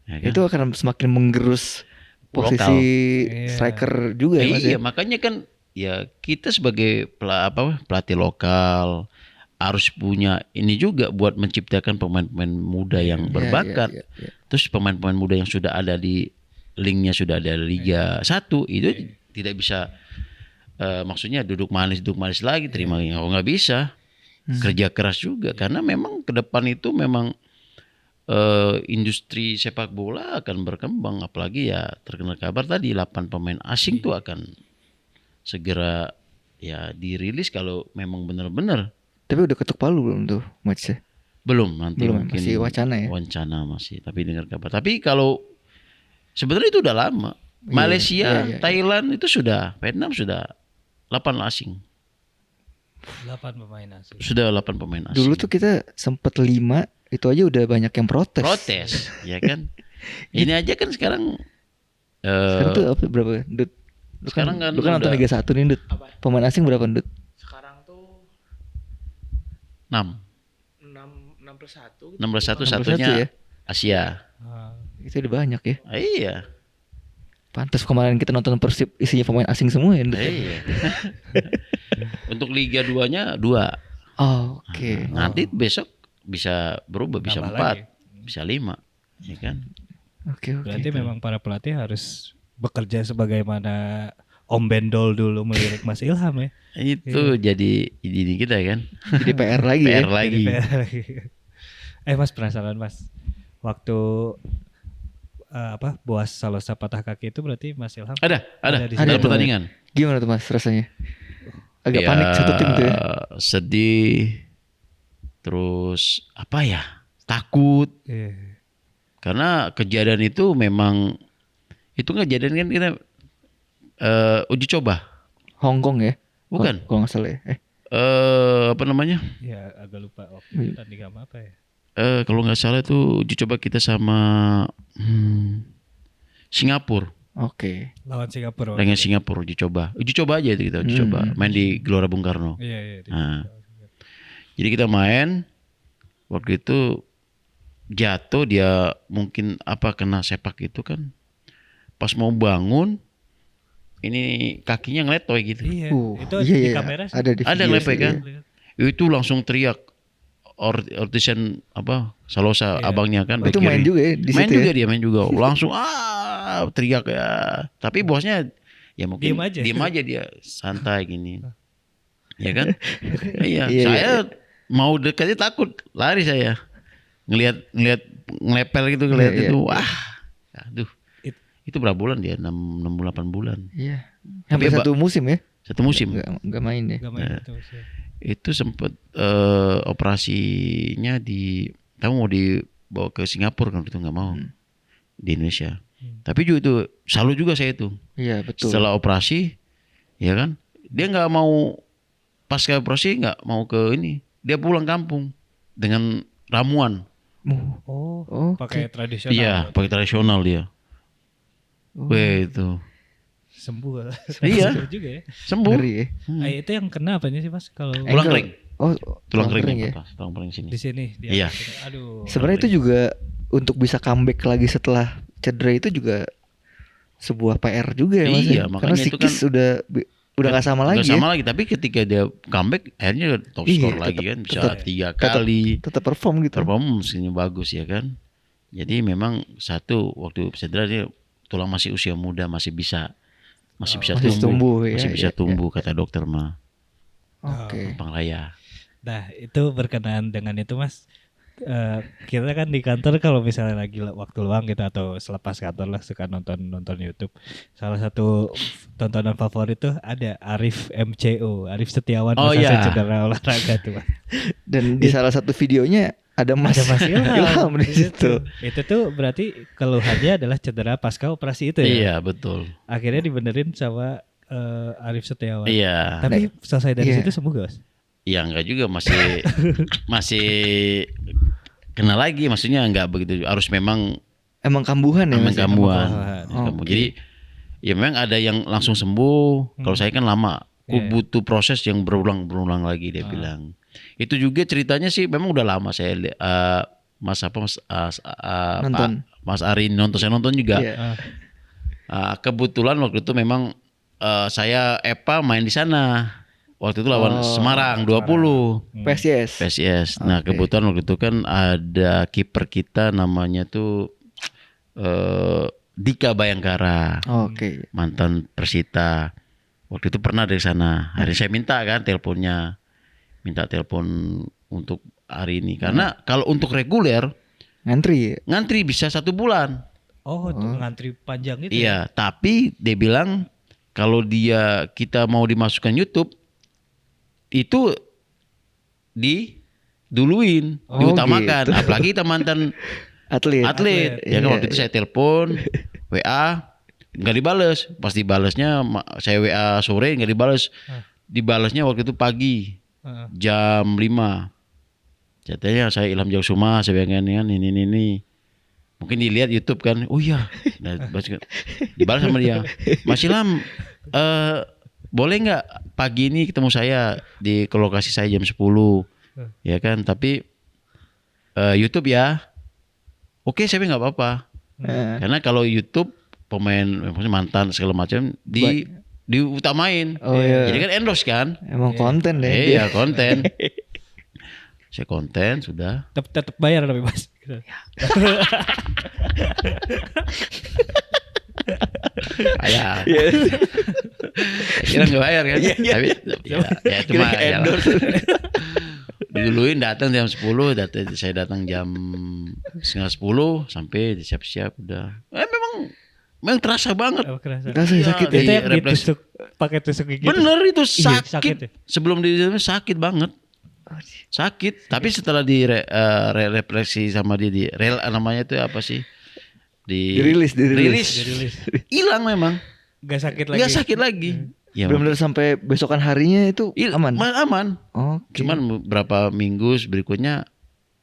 Ya kan? Itu akan semakin menggerus posisi striker juga ya Mas Iya, ya? makanya kan ya kita sebagai pelatih lokal harus punya ini juga buat menciptakan pemain-pemain muda yang berbakat. Iya. Terus pemain-pemain muda yang sudah ada di linknya sudah ada Liga 1 itu tidak bisa maksudnya duduk manis lagi terima nggak bisa. Kerja keras juga karena memang ke depan itu memang industri sepak bola akan berkembang, apalagi ya terkena kabar tadi 8 pemain asing tuh akan segera ya dirilis kalau memang benar-benar. Tapi udah ketuk palu belum tuh matchnya? Belum, nanti Belum, mungkin masih wacana ya? Wacana masih, tapi dengar kabar. Tapi kalau sebenarnya itu udah lama. Malaysia, Thailand itu sudah, Vietnam sudah 8 asing. 8 pemain asing. Sudah 8 pemain asing. Dulu tuh kita sempet 5, itu aja udah banyak yang protes. Ya kan? Ini aja kan sekarang Sekarang tuh apa, berapa Dut? Sekarang kan lu kan nonton udah- Liga 1 nih Dut. Pemain asing berapa Dut? Sekarang tuh 6 6 plus 1 6+1 satunya ya? Asia. Itu udah banyak ya. Iya. Pantas kemarin kita nonton Persib isinya pemain asing semua ya Dut. Iya. Untuk Liga 2-nya 2. Oh, oke. Nanti besok bisa berubah, bisa Tambah 4, lagi. bisa 5, ya kan? Oke. Berarti memang para pelatih harus bekerja sebagaimana Om Bendol dulu melirik Mas Ilham ya. Itu jadi ini kita kan. Jadi PR lagi ya. PR lagi. Mas penasaran Mas. Waktu Boas Salosa patah kaki itu berarti Mas Ilham Ada di dalam situ. pertandingan. Gimana tuh Mas rasanya? Agak Ya, panik satu tim tuh ya. Sedih. Terus apa ya? Takut. Iya. Karena kejadian itu memang itu kejadian kan kita uji coba. Hong Kong ya? Bukan. Kalau nggak salah ya. Apa namanya? Ya agak lupa waktu tanding sama apa ya. Kalau nggak salah itu uji coba kita sama Singapura. Oke. Lawan Singapura. waktu Dengan itu. Singapura uji coba aja itu kita uji coba. Main di Gelora Bung Karno. Iya. Nah, jadi kita main waktu itu jatuh dia mungkin kena sepak itu kan. Pas mau bangun ini kakinya ngeletoy gitu. Iya. Itu iya, di iya. kamera sih. Ada di Ada video lepek sih, kan? iya. Itu langsung teriak Ortisen Salosa Iya. abangnya kan Itu back main kiri. juga ya di main situ juga ya? dia main juga langsung teriak ya. Tapi bosnya ya mungkin Diem aja. diem aja dia santai gini. Ya kan? Iya, Iya, saya mau dekatnya takut, lari saya. Ngelihat ngelepel gitu, ngelihat Iya, itu. iya. Wah. Aduh. Itu berapa bulan dia? 6 bulan 8 bulan. Iya. Hampir Tapi, satu musim ya? Satu musim. Enggak main ya. Gak main itu sih. Itu sempat operasinya kamu mau dibawa ke Singapura kan itu nggak mau di Indonesia. Tapi juga itu salut juga saya itu. Iya, betul. Setelah operasi, ya kan, dia nggak mau pasca operasi nggak mau ke ini, dia pulang kampung dengan ramuan. Oh, pakai tradisional. Iya, pakai tradisional dia. Weh itu Sembuh. Iya. Sembuh juga ya. sembuh. Ngeri ya. Itu yang kena apanya sih Mas kalau Tulang kering. Oh, Tulang kering kering ya. ya. Tulang kering sini. di sini dia? Iya. Aduh. Sebenarnya itu juga untuk bisa comeback lagi setelah cedera itu juga sebuah PR juga ya Mas. Iya, Karena makanya itu psikis udah nggak sama lagi. Nggak sama lagi, tapi ketika dia comeback akhirnya top Iya, score lagi kan, bisa tetap- 3 kali. Tetap perform gitu. Performance-nya bagus ya kan. Jadi memang satu waktu cedera dia tulang masih usia muda, masih bisa Masih tumbuh, tumbuh, ya, masih bisa ya, tumbuh kata dokter mah. Oke. Gampang raya. Nah, itu berkenaan dengan itu Mas. Kita kan di kantor kalau misalnya lagi waktu luang gitu atau selepas kantor lah suka nonton YouTube. Salah satu tontonan favorit tuh ada Arif MCO, Arif Setiawan Oh, masa iya. cedera olahraga tuh Mas. Dan di salah satu videonya ada Mas, Ada Mas Ilham di situ. Itu tuh berarti keluhannya adalah cedera pasca operasi itu ya. Iya, betul. Akhirnya dibenerin sama Arif Setiawan. Iya. Tapi selesai dari iya. situ sembuh gak Mas? Ya enggak juga masih kena lagi, maksudnya enggak begitu, harus memang Emang kambuhan ya Mas? ya? kambuhan. Oh, oke. Jadi ya memang ada yang langsung sembuh. Kalau saya kan lama, Iya. butuh proses yang berulang lagi dia bilang. Itu juga ceritanya sih memang udah lama saya Mas Nonton. Mas Ari nonton, saya nonton juga. Iya. Kebetulan waktu itu memang saya Epa main di sana. Waktu itu lawan Semarang 20 PSIS. PSIS. Nah, Oke. kebetulan waktu itu kan ada kiper kita namanya tuh Dika Bayangkara, Oke. mantan Persita. Waktu itu pernah dari sana. Hari saya minta kan minta telepon untuk hari ini karena kalau untuk reguler Ngantri ya? ngantri bisa 1 bulan. Oh, ngantri panjang gitu. Iya, tapi dia bilang kalau kita mau dimasukkan YouTube itu diduluin, Oh, diutamakan. gitu. Apalagi kita mantan Atlet. atlet. Ya kan Iya, waktu itu saya telepon, WA nggak dibales. Pas dibalesnya saya WA sore nggak dibales. Dibalesnya waktu itu pagi Heeh. jam 5. Katanya saya Ilham Jausuma, saya bilang ini. Mungkin dilihat YouTube kan. Oh iya. Nah, dibalas sama dia. Mas Ilham, boleh nggak pagi ini ketemu saya ke lokasi saya jam 10. Ya kan, tapi YouTube ya. Oke, saya nggak apa-apa. Karena kalau YouTube pemain maksudnya mantan segala macam diutamain. Oh, iya. Jadi kan endorse kan? Emang konten deh. Iya, konten. Saya konten sudah. Tetap bayar tapi Mas. Bayar. Saya kira nggak bayar kan? Tapi ya cuma ya lah. Diduluin datang jam 10, saya datang jam 9:30 sampai siap-siap udah. Memang terasa banget. Oh, kerasa. Rasanya Iya, sakit Itu ya. yang refleks. ditusuk pakai tusuk gigi. Bener itu Iya, sakit. sakit ya? Sebelum sakit banget. Sakit, tapi setelah refleksi sama dia namanya itu apa sih? Dirilis. Dirilis. Hilang memang. Gak sakit lagi. Nggak sakit lagi. Ya, Benar-benar sampai besokan harinya itu aman. aman. Oke. Cuman beberapa minggu berikutnya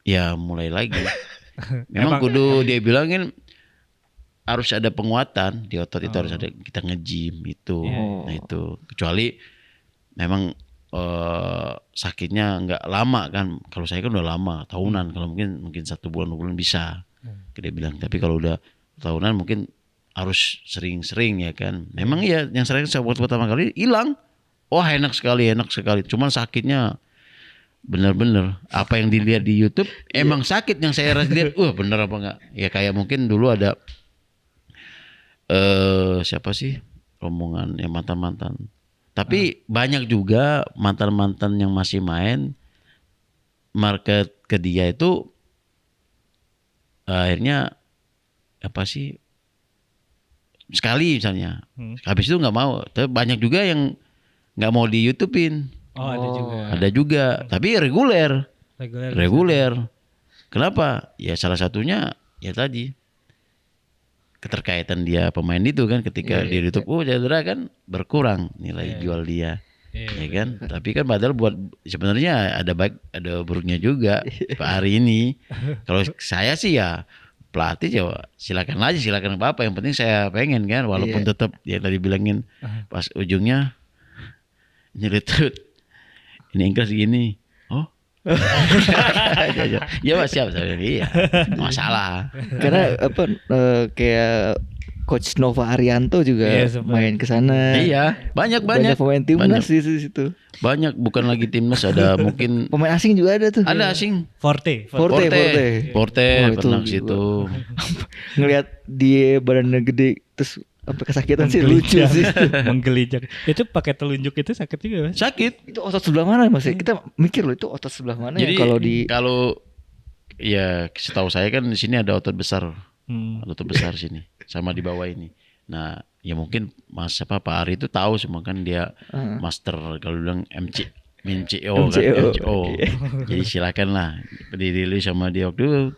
ya mulai lagi. Memang kudu dia bilangin harus ada penguatan di otot itu, harus ada kita nge-gym itu. Oh. Nah itu kecuali memang sakitnya nggak lama kan. Kalau saya kan udah lama tahunan. Kalau mungkin 1 bulan 2 bulan bisa. Dia bilang. Tapi kalau udah tahunan mungkin harus sering-sering ya kan. Memang ya yang sering saya buat pertama kali hilang. Wah enak sekali. Cuman sakitnya bener-bener apa yang dilihat di YouTube emang sakit yang saya lihat. Bener apa enggak? Ya kayak mungkin dulu ada siapa sih rombongan yang mantan Tapi banyak juga mantan-mantan yang masih main market ke dia itu akhirnya apa sih sekali misalnya, habis itu nggak mau. Tapi banyak juga yang nggak mau di YouTube-in. Oh, ada juga. Ada juga, tapi reguler. Reguler. Kenapa? Ya salah satunya ya tadi keterkaitan dia pemain itu kan ketika di YouTube cedera kan berkurang nilai jual dia. Ya kan? Tapi kan padahal buat sebenarnya ada baik ada buruknya juga Pak hari ini. Kalau saya sih ya pelatih ya silakan aja, silakan apa yang penting saya pengen kan walaupun tetap dia tadi bilangin pas ujungnya nyelitut ini Inggris gini. Oh. Ya Mas siap saya. Iya. Masalah. Karena apa kayak Coach Nova Arianto juga main ke sana. Iya, banyak pemain timnas di situ. Banyak, bukan lagi timnas, ada mungkin pemain asing juga ada tuh. Ada asing. Forte Pernah ke situ. Ngelihat dia badannya gede terus sampai kesakitan sih lucu sih. Menggelincir. Itu pakai telunjuk itu sakit juga Mas? Sakit. Itu otot sebelah mana Mas? Kita mikir loh itu otot sebelah mana. Jadi kalau ya setahu saya kan di sini ada otot besar. Otot besar sini sama di bawah ini. Nah, ya mungkin Pak Ari itu tahu semua kan dia master kalau bilang MCO. Jadi silakan lah dirilis sama dia waktu itu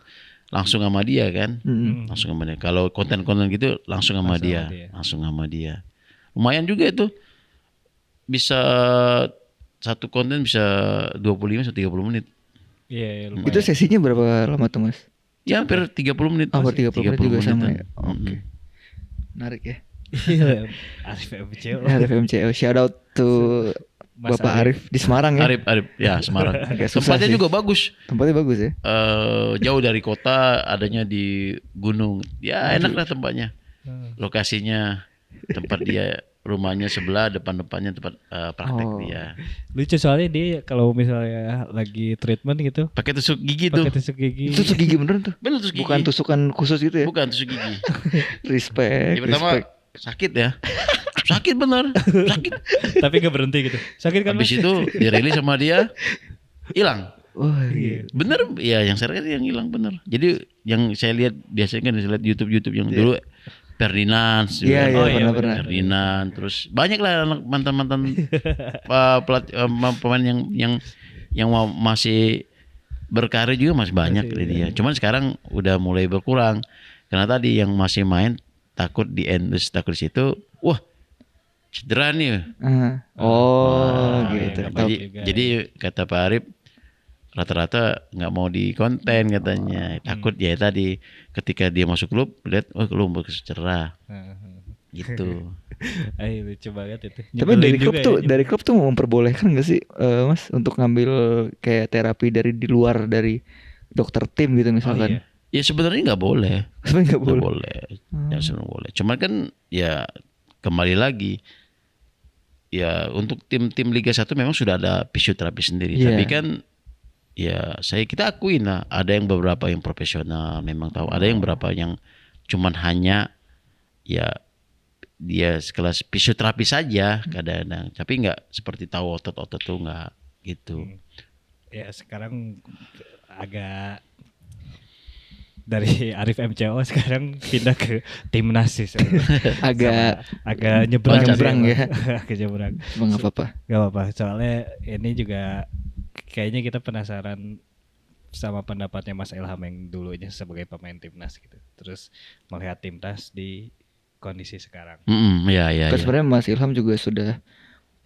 langsung sama dia kan. Langsung sama dia. Kalau konten-konten gitu langsung sama dia. Lumayan juga itu. Bisa satu konten bisa 25 sampai 30 menit. Iya, lumayan. Itu sesinya berapa lama tuh Mas? Ya hampir 30 menit. Hampir 30 menit juga sama ya. Oke. Menarik ya. Arif MCO. Shout out to Mas Bapak Arif di Semarang ya. Arif ya Semarang. Agak susah Tempatnya sih. juga bagus. Tempatnya bagus ya. Jauh dari kota, adanya di gunung. Ya enak lah tempatnya. Lokasinya tempat dia rumahnya sebelah, depan-depannya tempat praktek dia. Lucu soalnya dia kalau misalnya lagi treatment gitu Pakai tusuk gigi tuh. pakai tusuk gigi. Tusuk gigi beneran tuh. Bener tusuk gigi. Bukan tusukan khusus gitu ya. Bukan tusuk gigi. Respect. Ya, pertama sakit ya. Sakit bener. Sakit. Tapi gak berhenti gitu. Sakit kan Habis Mas? itu dirilis sama dia hilang. Wah, iya. Bener ya yang saya lihat yang hilang bener. Jadi yang saya lihat biasanya kan saya lihat YouTube yang dulu Ferdinand, Iya, pernah. Ferdinand, terus banyak lah anak mantan pemain yang masih berkarir juga masih banyak dia. Cuman sekarang udah mulai berkurang karena tadi yang masih main takut di endus takut di situ, wah cedera nih. Gitu. Jadi kata Pak Arif rata-rata nggak mau di konten katanya, takut ya tadi ketika dia masuk klub lihat klub bercedera gitu. Ayo lucu banget itu. Tapi dari klub tuh memperbolehkan nggak sih Mas untuk ngambil kayak terapi dari di luar dari dokter tim gitu misalkan? Ya sebenarnya nggak boleh. Sebenarnya Nggak boleh. Ya sebenarnya boleh. Cuman kan ya kembali lagi ya untuk tim-tim Liga 1 memang sudah ada fisioterapi sendiri. Tapi kan ya kita akuin lah ada yang beberapa yang profesional memang tahu, ada yang beberapa yang cuman hanya ya dia sekelas fisioterapi saja kadang-kadang, tapi nggak seperti tahu otot-otot tuh nggak gitu. Ya sekarang agak dari Arif MCO sekarang pindah ke timnas sih. agak nyebrang ya. Agak nyebrang. Nggak apa-apa. Gak apa-apa. Soalnya ini juga kayaknya kita penasaran sama pendapatnya Mas Ilham yang dulunya sebagai pemain timnas gitu. Terus melihat timnas di kondisi sekarang. Iya. Sebenarnya Mas Ilham juga sudah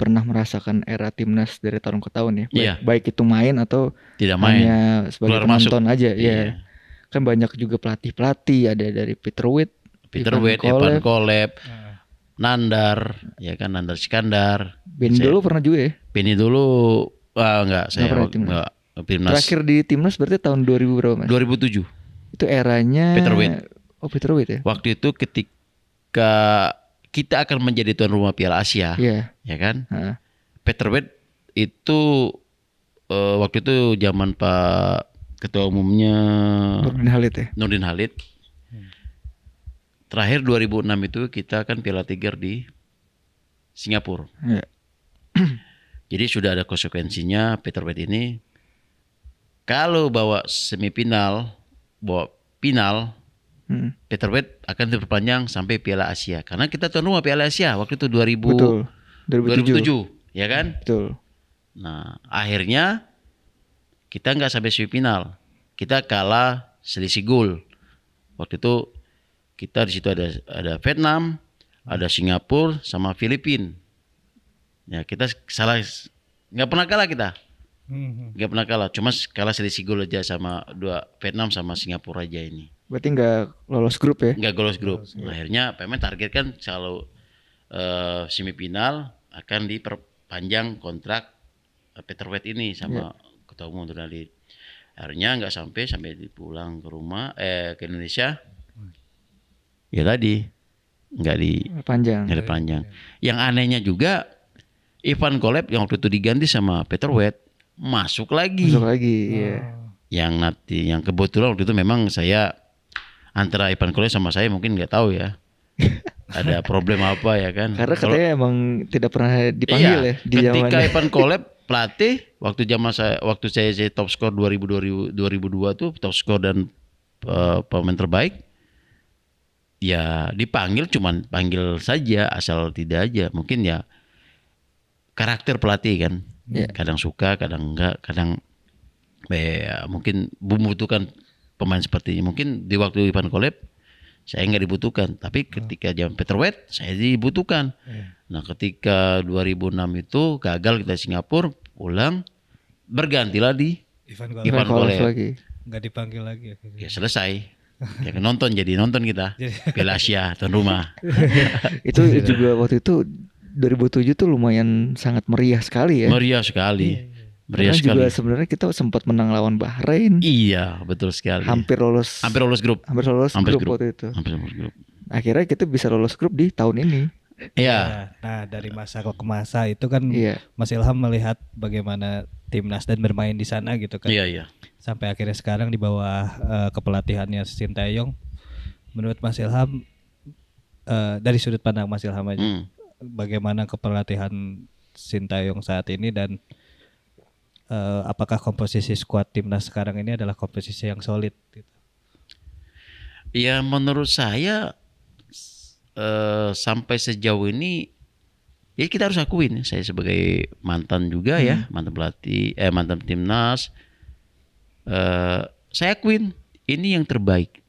pernah merasakan era timnas dari tahun ke tahun ya. Baik itu main atau tidak main. Hanya sebagai penonton aja. Iya. Kan banyak juga pelatih ada dari Peter Witt, Evan Kolep, Nandar, ya kan Nandar Iskandar. Benny dulu pernah juga ya? Benny dulu enggak, saya enggak timnas. Terakhir di timnas berarti tahun 2000 berapa Mas? 2007. Itu eranya Peter Witt. Oh, Peter Witt ya. Waktu itu ketika kita akan menjadi tuan rumah Piala Asia. Iya. Ya kan? Peter Witt itu waktu itu zaman Pak Ketua Umumnya Nurdin Halid. Terakhir 2006 itu kita kan Piala Tiger di Singapura. Jadi sudah ada konsekuensinya Peterweight ini. Kalau bawa semifinal, bawa final, Peterweight akan diperpanjang sampai Piala Asia. Karena kita tuan rumah Piala Asia waktu itu 2000, Betul. 2007, ya kan? Betul. Nah, akhirnya kita nggak sampai semifinal. Kita kalah selisih gol. Waktu itu kita di situ ada Vietnam, ada Singapura sama Filipina. Ya, kita salah, nggak pernah kalah kita. Nggak pernah kalah, cuma kalah selisih gol aja sama dua Vietnam sama Singapura aja ini. Berarti nggak lolos grup ya? Nggak lolos grup. Akhirnya pemain target kan kalau semifinal akan diperpanjang kontrak Peterweight ini sama ketua umum Turnali. Akhirnya nggak sampai pulang ke rumah ke Indonesia. Ya tadi nggak dipanjang. Yang anehnya juga Ivan Kolev yang waktu itu diganti sama Peterweight masuk lagi. Iya. Yang kebetulan waktu itu memang saya antara Ivan Kolev sama saya mungkin nggak tahu ya. Ada problem apa ya kan? Karena katanya emang tidak pernah dipanggil ya di ketika zamannya. Ivan Kolev pelatih waktu saya top skor 2002 tuh top skor dan pemain terbaik. Ya dipanggil cuman panggil saja asal tidak aja. Mungkin ya karakter pelatih kan. Kadang suka, kadang enggak, kadang mungkin membutuhkan pemain seperti ini. Mungkin di waktu Ivan Kolev saya nggak dibutuhkan, tapi ketika zaman Peterweight saya dibutuhkan. Nah, ketika 2006 itu gagal kita Singapura, pulang bergantilah di Ivan Kolev lagi. Nggak dipanggil lagi akhirnya. Ya selesai. Ya nonton kita Piala Asia tuan rumah. Itu juga waktu itu 2007 tuh lumayan sangat meriah sekali ya. Meriah sekali. Karena juga sebenarnya kita sempat menang lawan Bahrain. Iya, betul sekali. Hampir lolos grup. Hampir lolos grup waktu itu. Hampir lolos grup. Akhirnya kita bisa lolos grup di tahun ini. Iya. Nah, dari masa ke masa itu kan Mas Ilham melihat bagaimana timnas dan bermain di sana gitu kan. Iya. Sampai akhirnya sekarang di bawah kepelatihannya Sintayong. Menurut Mas Ilham dari sudut pandang Mas Ilham aja, bagaimana kepelatihan Sintayong saat ini dan apakah komposisi skuad timnas sekarang ini adalah komposisi yang solid gitu? Ya menurut saya sampai sejauh ini ya kita harus akuin, saya sebagai mantan juga ya, mantan pelatih, mantan timnas, saya akuin ini yang terbaik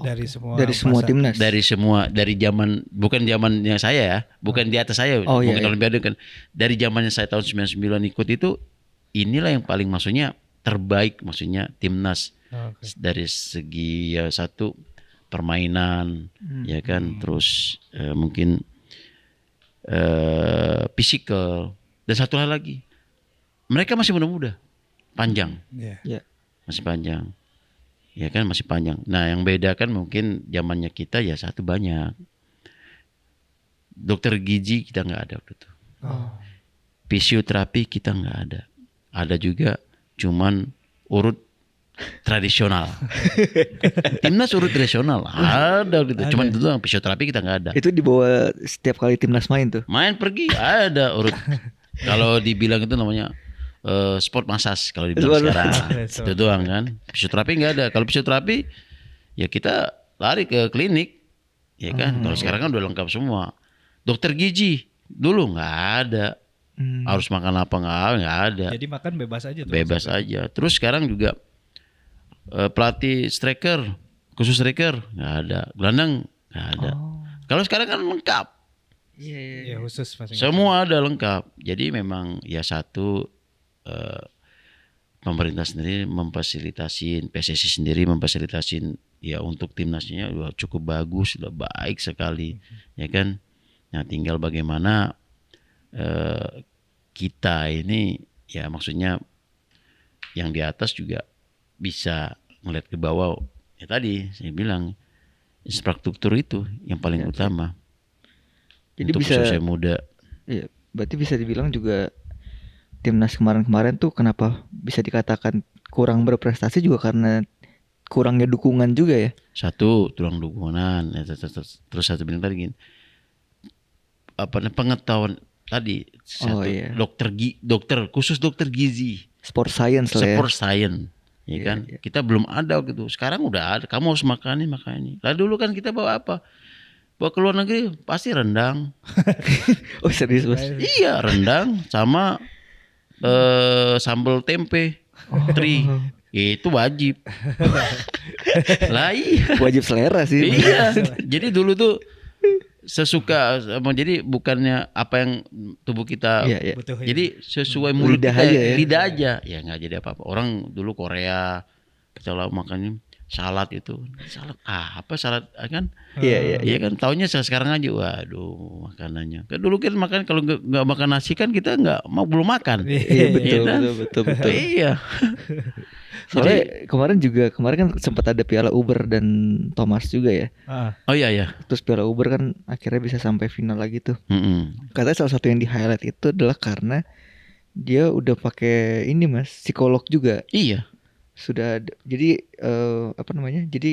dari semua timnas, dari zaman, bukan zamannya saya ya, bukan di atas saya, mungkin Olimpiade kan, dari zamannya saya tahun 99 ikut itu, inilah yang paling maksudnya terbaik, maksudnya timnas dari segi ya satu permainan ya kan, terus mungkin physical, dan satu hal lagi, mereka masih muda-muda, panjang, masih panjang, ya kan, masih panjang. Nah yang beda kan mungkin zamannya kita ya satu banyak dokter gizi kita nggak ada waktu itu, fisioterapi kita nggak ada. Ada juga cuman urut tradisional. Timnas urut tradisional ada gitu. Cuman itu doang, fisioterapi kita nggak ada. Itu dibawa setiap kali timnas main tuh. Main pergi ada urut. Kalau dibilang itu namanya sport massage kalau dibilang sekarang. Itu doang kan. Fisioterapi nggak ada. Kalau fisioterapi ya kita lari ke klinik, ya kan. Kalau sekarang kan udah lengkap semua. Dokter gizi dulu nggak ada. Harus makan apa nggak ada. Jadi makan bebas aja tuh. Bebas aja. Terus sekarang juga pelatih striker, khusus striker nggak ada, gelandang nggak ada. Kalau sekarang kan lengkap. Iya, khusus masing-masing. Semua ada lengkap. Jadi memang ya satu pemerintah sendiri memfasilitasin, PSSI sendiri memfasilitasin ya untuk timnasnya udah cukup bagus, sudah baik sekali, ya kan. Nah tinggal bagaimana kita ini ya maksudnya yang di atas juga bisa melihat ke bawah. Ya tadi saya bilang infrastruktur itu yang paling utama. Jadi untuk usia muda. Iya, berarti bisa dibilang juga timnas kemarin-kemarin tuh kenapa bisa dikatakan kurang berprestasi juga karena kurangnya dukungan juga ya. Satu, kurang dukungan. Terus satu bilang tadi gini, pengetahuan tadi Oh, iya. dokter khusus dokter gizi, Sport science lah ya. sport science, ya Iya, kan? iya. Kita belum ada gitu. Sekarang udah ada. Kamu harus makan ini. Lah dulu kan kita bawa apa? Bawa ke luar negeri pasti rendang. Oh serius Mas? Iya, rendang sama sambal tempe, teri. Itu wajib. Lah iya. Wajib selera sih. Iya. Jadi dulu tuh sesuka jadi bukannya apa yang tubuh kita Iya, iya. Butuh jadi sesuai mulut Lidah kita aja ya. lidah aja ya nggak jadi apa-apa. Orang dulu Korea kita lah makannya salad itu salad apa salad kan Iya, iya. iya kan taunya sekarang aja waduh makanannya kan dulu kan makan kalau nggak makan nasi kan kita nggak mau belum makan Iya betul, kan? betul. iya Soalnya kemarin kan sempat ada Piala Uber dan Thomas juga ya. oh iya Terus Piala Uber kan akhirnya bisa sampai final lagi tuh. Mm-mm. Katanya salah satu yang di highlight itu adalah karena dia udah pakai ini Mas, psikolog juga. iya Jadi Jadi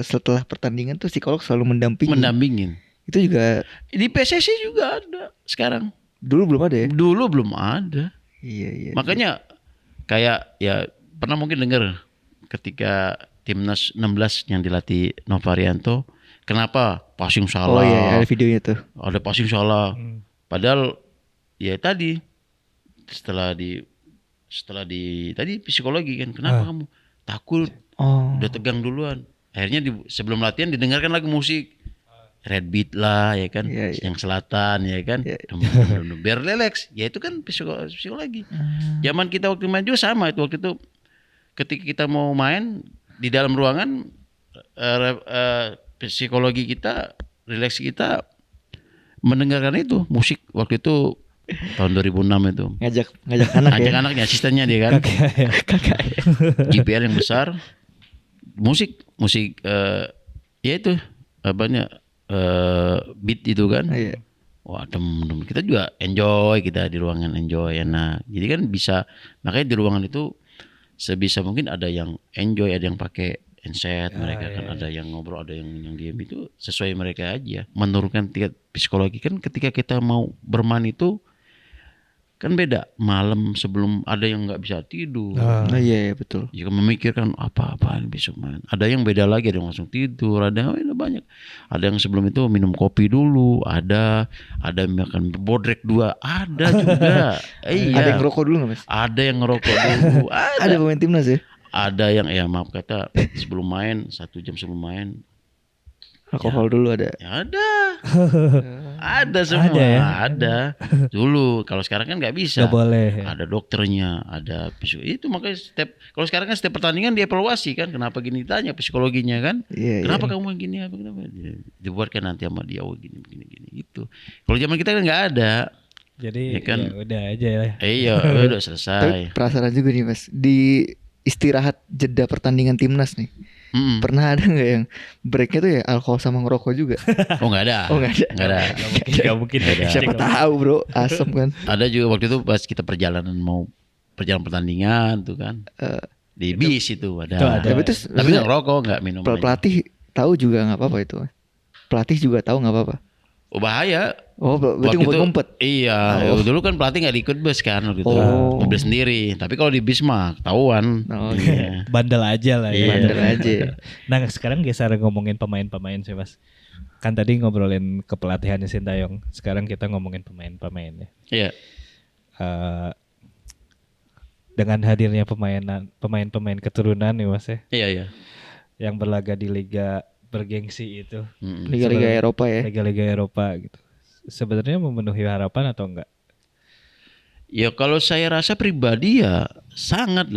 setelah pertandingan tuh psikolog selalu mendampingin Itu juga di PSSI juga ada sekarang dulu belum ada ya? dulu belum ada. Iya. Makanya kayak ya pernah mungkin dengar ketika timnas 16 yang dilatih Novarianto, kenapa passing Oh salah? iya, ada videonya tuh. Ada passing salah. Padahal ya tadi setelah di tadi psikologi kan, kenapa kamu takut? Oh. Udah tegang duluan. Akhirnya sebelum latihan didengarkan lagu musik. Red Beat lah ya kan, Iya, iya. yang selatan ya kan, Iya. biar relax. Ya itu kan psikologi. Zaman kita waktu main juga sama itu waktu itu ketika kita mau main di dalam ruangan psikologi kita, relax kita mendengarkan itu musik waktu itu tahun 2006 itu. Ngajak anak Ajak ya. anaknya, asistennya dia kan, Kakak. JBL yang besar, musik ya itu apanya beat itu kan. Iya. Wah dem kita juga enjoy, kita di ruangan enjoy enak. Jadi kan bisa, makanya di ruangan itu sebisa mungkin ada yang enjoy, ada yang pakai handset, mereka kan ada yang ngobrol, ada yang diam, itu sesuai mereka aja. Menurunkan tingkat psikologi kan ketika kita mau bermain itu kan beda malam sebelum ada yang nggak bisa tidur. Oh iya betul. Jika memikirkan apa-apaan besok main. Ada yang beda lagi, ada yang langsung tidur, ada banyak. Ada yang sebelum itu minum kopi dulu, ada yang makan bodrek 2, ada juga. Iya. Ada yang ngerokok dulu nggak Mas? Ada yang ngerokok dulu, Ada pemain timnas ya? Ada yang maaf kata sebelum main 1 jam sebelum main Alkohol dulu ada. ya ada semua Ada ya? ada. Dulu kalau sekarang kan nggak bisa. Gak boleh. Ada dokternya, ada itu makanya kalau sekarang kan setiap pertandingan dievaluasi kan, kenapa gini, ditanya psikologinya kan, Iya. kenapa kamu gini, kenapa dibuatkan nanti sama dia, oh gini gitu. Kalau zaman kita kan nggak ada, Jadi Ya kan? ya udah aja lah. iya udah Tapi selesai. penasaran juga nih Mas, di istirahat jeda pertandingan timnas nih, Mm-mm. pernah ada nggak yang breaknya tuh ya alkohol sama ngerokok juga? Oh nggak ada, Oh nggak ada. nggak ada. Gak mungkin. Ada. Siapa tahu bro, asem kan? Ada juga waktu itu pas kita perjalanan pertandingan tuh kan, di bis itu ada. itu ada. Tapi itu Tapi nggak ngerokok, nggak minum. pelatih tahu juga nggak apa-apa itu. Pelatih juga tahu nggak apa-apa. Oh bahaya. Oh berarti Waktu itu- ngumpet-ngumpet. Iya, Oh. dulu kan pelatih nggak ikut bus kan waktu itu, Oh. mobil sendiri. Tapi kalau di bis mah ketahuan. Oh, Iya. Bandel aja lah ya. Iya. Bandel aja. Nah sekarang geser ngomongin pemain-pemain sih Mas. Kan tadi ngobrolin kepelatihannya Sintayong. Sekarang kita ngomongin pemain-pemain ya. Iya. Dengan hadirnya pemain-pemain keturunan nih Mas ya, Iya. yang berlaga di liga bergengsi itu, Mm-mm. Liga-liga Eropa ya. liga-liga Eropa gitu. Sebenarnya memenuhi harapan atau enggak? Ya kalau saya rasa pribadi ya sangat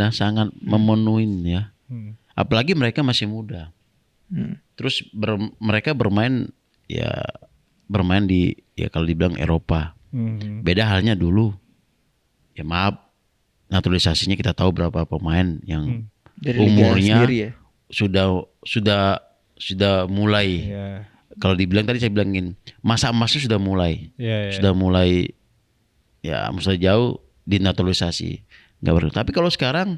memenuhi ya. Apalagi mereka masih muda. Hmm. Terus mereka bermain di ya kalau dibilang Eropa. Beda halnya dulu. Ya maaf, naturalisasinya kita tahu berapa pemain yang Dari liga umurnya sendiri ya. sudah mulai. Iya. Kalau dibilang tadi saya bilangin masa emasnya sudah mulai. Iya. Sudah mulai ya masa jauh dinaturalisasi. Enggak berarti. Tapi kalau sekarang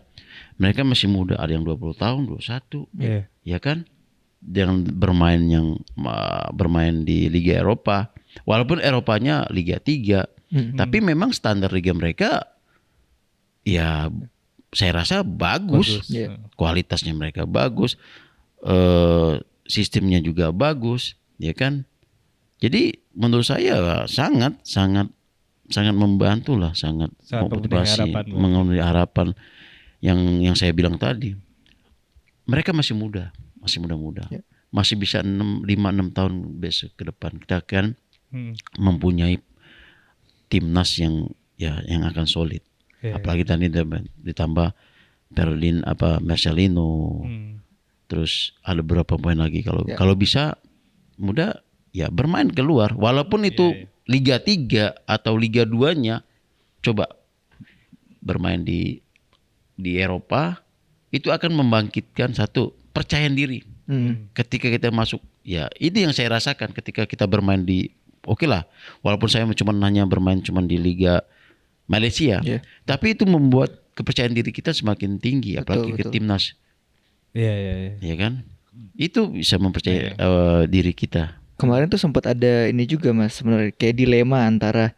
mereka masih muda, ada yang 20 tahun, 21. Iya. Ya kan? Yang bermain di Liga Eropa. Walaupun Eropanya Liga 3, tapi memang standar liga mereka ya saya rasa bagus. Iya. Kualitasnya mereka bagus. Sistemnya juga bagus, ya kan? Jadi menurut saya sangat membantu lah, sangat motivasi, memenuhi harapan yang saya bilang tadi. Mereka masih muda. Ya. Masih bisa 5-6 tahun besok ke depan kita akan mempunyai timnas yang akan solid. Apalagi tadi ditambah Marcelino. Terus ada beberapa pemain lagi kalau bisa muda ya bermain keluar, walaupun itu Liga 3 atau Liga 2-nya coba bermain di Eropa, itu akan membangkitkan satu percaya diri. Ketika kita masuk, ya itu yang saya rasakan ketika kita bermain di oke lah, walaupun saya cuma hanya bermain cuma di Liga Malaysia, tapi itu membuat kepercayaan diri kita semakin tinggi, apalagi ke timnas. Iya. Ya kan? Itu bisa mempercayai diri kita. Kemarin tuh sempat ada ini juga Mas, sebenarnya kayak dilema antara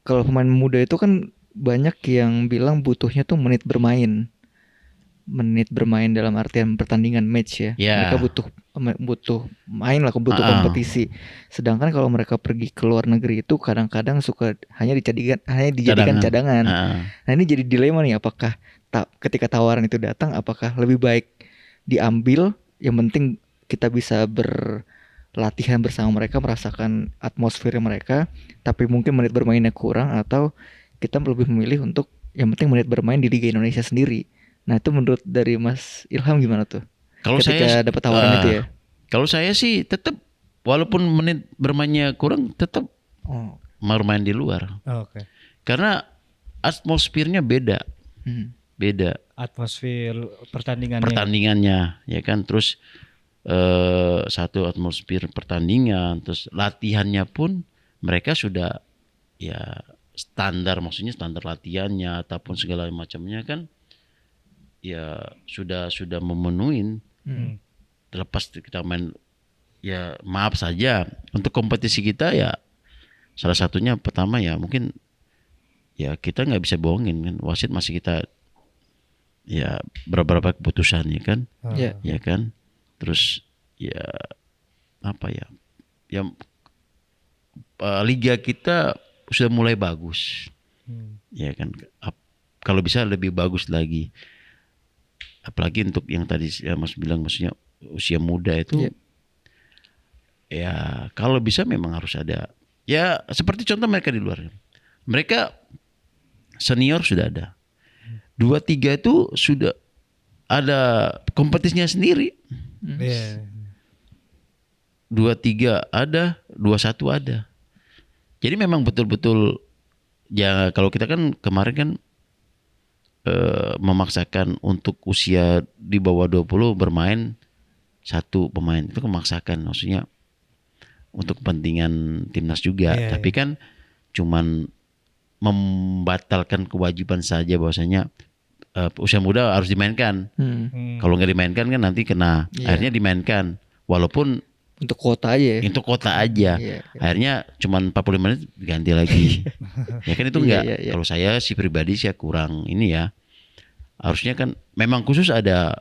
kalau pemain muda itu kan banyak yang bilang butuhnya tuh menit bermain dalam artian pertandingan match ya. Mereka butuh main lah, butuh kompetisi. Sedangkan kalau mereka pergi ke luar negeri itu kadang-kadang suka hanya dijadikan cadangan. Nah ini jadi dilema nih, apakah ketika tawaran itu datang, apakah lebih baik diambil, yang penting kita bisa berlatihan bersama mereka, merasakan atmosfer mereka, tapi mungkin menit bermainnya kurang, atau kita lebih memilih untuk yang penting menit bermain di Liga Indonesia sendiri. Nah itu menurut dari Mas Ilham gimana tuh? Kalau ketika saya dapat tawaran itu ya? Kalau saya sih tetap walaupun menit bermainnya kurang, tetap bermain di luar. Oke. Karena atmosfernya beda. Beda Atmosfer pertandingannya. Pertandingannya, ya kan. Terus satu atmosfer pertandingan, terus latihannya pun mereka sudah ya standar, maksudnya standar latihannya ataupun segala macamnya kan ya sudah memenuhi. Terlepas kita main, ya maaf saja untuk kompetisi kita ya salah satunya pertama ya mungkin ya kita nggak bisa bohongin kan, wasit masih kita ya beberapa keputusan ya kan, ya kan. Terus ya apa ya liga kita sudah mulai bagus, ya kan. Kalau bisa lebih bagus lagi, apalagi untuk yang tadi ya Mas bilang, maksudnya usia muda itu ya kalau bisa memang harus ada ya seperti contoh mereka di luar, mereka senior sudah ada, 2-3 itu sudah ada kompetisinya sendiri. 2-3 ada, 2-1 ada. Jadi memang betul-betul ya, kalau kita kan kemarin kan memaksakan untuk usia di bawah 20 bermain satu pemain, itu memaksakan, maksudnya untuk kepentingan timnas juga. Tapi kan cuman membatalkan kewajiban saja bahwasanya usia muda harus dimainkan. Kalau nggak dimainkan kan nanti kena. Akhirnya dimainkan walaupun untuk kuota aja. Untuk kuota aja. Akhirnya cuman 45 menit diganti lagi. Ya kan itu enggak. Kalau saya si pribadi sih kurang ini ya. Harusnya kan memang khusus ada